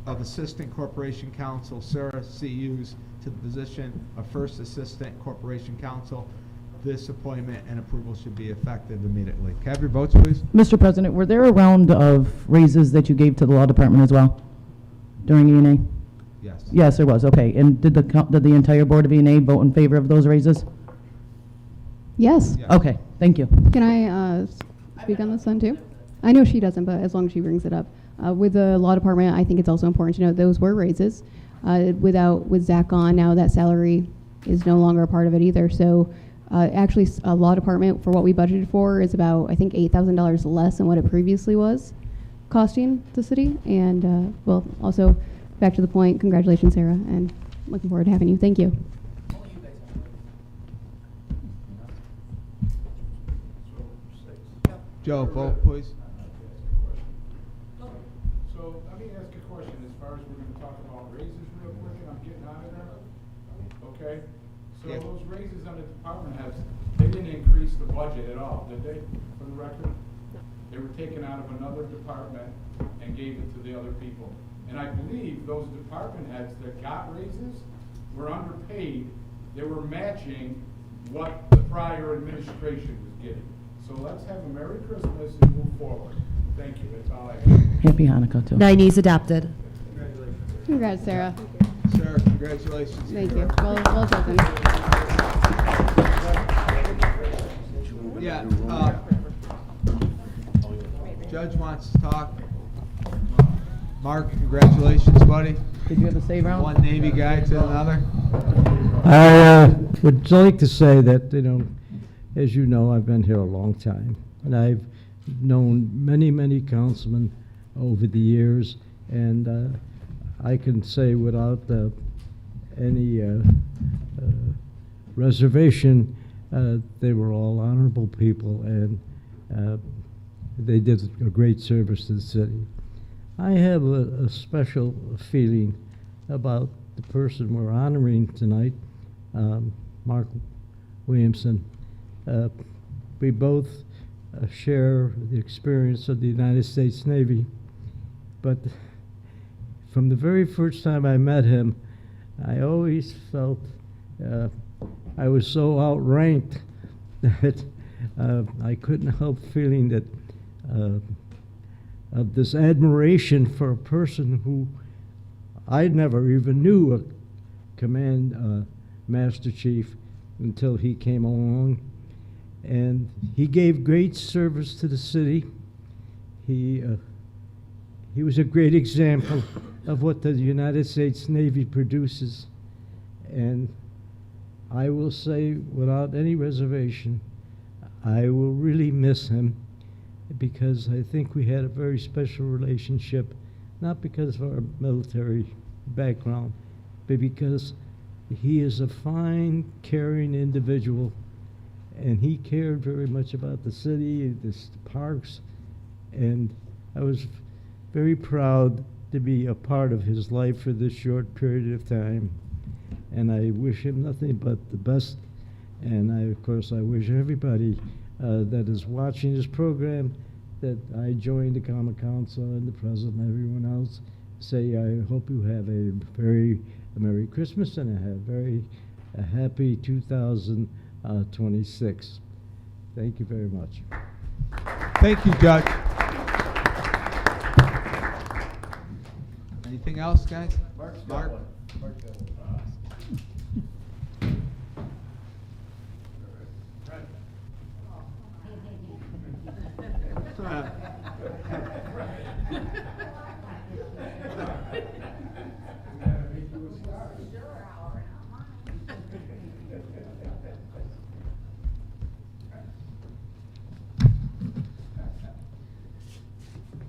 of Assistant Corporation Counsel Sarah C. Hughes to the position of First Assistant Corporation Counsel. this appointment and approval should be effective immediately. Can I have your votes, please? Mr. President, were there a round of raises that you gave to the law department as well during E&A? Yes. Yes, there was, okay. And did the entire board of E&A vote in favor of those raises? Yes. Yes. Okay, thank you. Can I speak on this then too? I know she doesn't, but as long as she brings it up. With the law department, I think it's also important to note those were raises. With Zach gone, now that salary is no longer a part of it either. So actually, a law department, for what we budgeted for, is about, I think, $8,000 less than what it previously was costing the city. And, well, also, back to the point, congratulations, Sarah, and looking forward to having you. Thank you. Joe, vote, please. So let me ask a question as far as we're gonna talk about raises real quick, and I'm getting out of there. Okay? So Yeah. those raises on the department heads, they didn't increase the budget at all, did they, for the record? They were taken out of another department and gave it to the other people. And I believe those department heads that got raises were underpaid. They were matching what the prior administration was getting. So let's have a Merry Christmas and move forward. Thank you, that's all I have. Happy Hanukkah, too. 90s adopted. Congrats, Sarah. Sarah, congratulations. Thank you. Well chosen. Yeah, Judge wants to talk. Mark, congratulations, buddy. Did you have a save round? One Navy guy to another. I would like to say that, as you know, I've been here a long time, and I've known many, many councilmen over the years, and I can say without any reservation, they were all honorable people, and they did a great service to the city. I have a special feeling about the person we're honoring tonight, Mark Williamson. We both share the experience of the United States Navy, but from the very first time I met him, I always felt I was so outranked that I couldn't help feeling that of this admiration for a person who I never even knew a command master chief until he came along. And he gave great service to the city. He was a great example of what the United States Navy produces. And I will say, without any reservation, I will really miss him, because I think we had a very special relationship, not because of our military background, but because he is a fine, caring individual. And he cared very much about the city, the parks, and I was very proud to be a part of his life for this short period of time. And I wish him nothing but the best. And of course, I wish everybody that is watching this program that I joined the Common Council and the President and everyone else say I hope you have a very Merry Christmas and a happy 2026. Thank you very much. Thank you, Judge. Anything else, guys? Mark?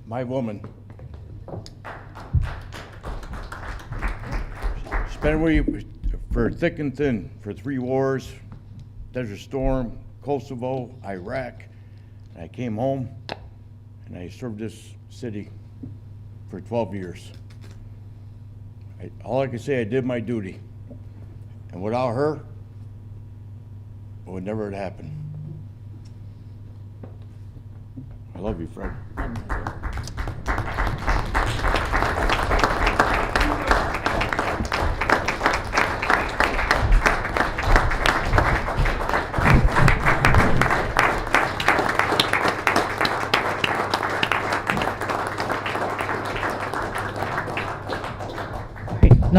My woman. She's been with you for thick and thin, for 3 wars, Desert Storm, Kosovo, Iraq. And I came home and I served this city for 12 years. All I can say, I did my duty. And without her, it would never have happened. I love you, Fred.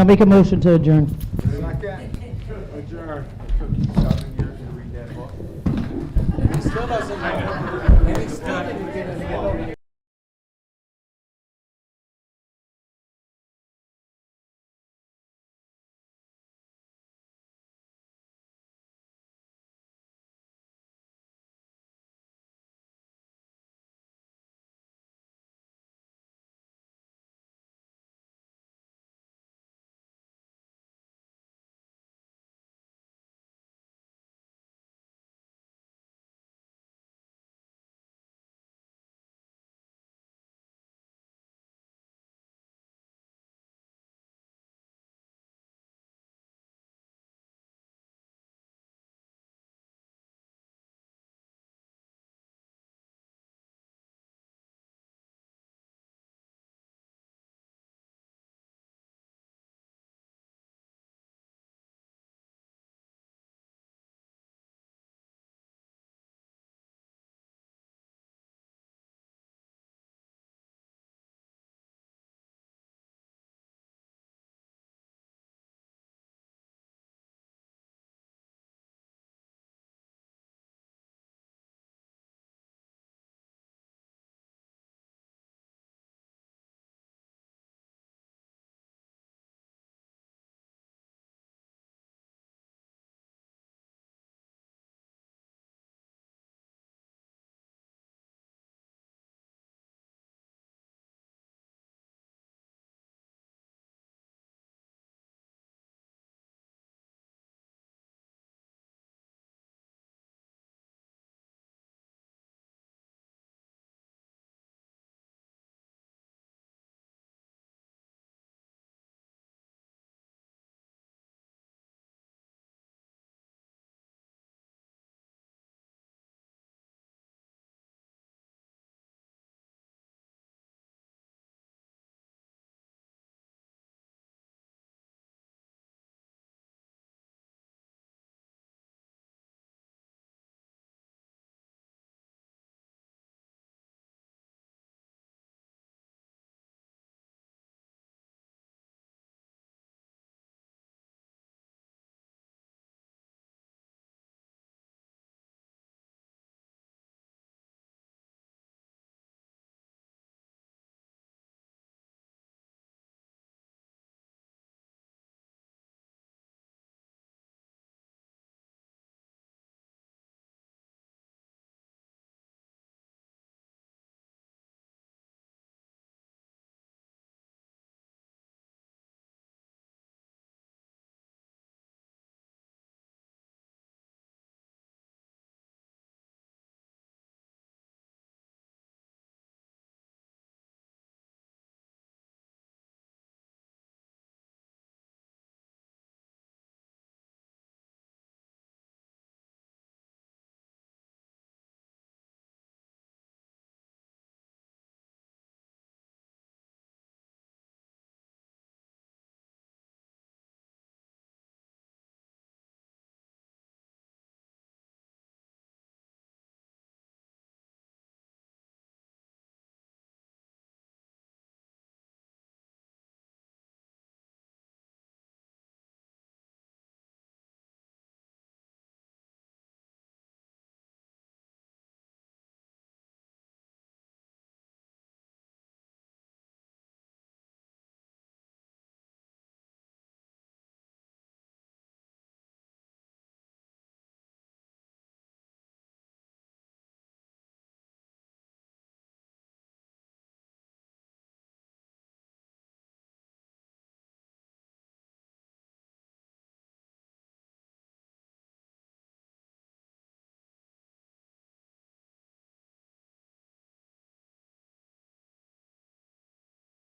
Now make a motion to adjourn. Adjourn. It took 7 years to read that book. He still doesn't know. And he still didn't get it.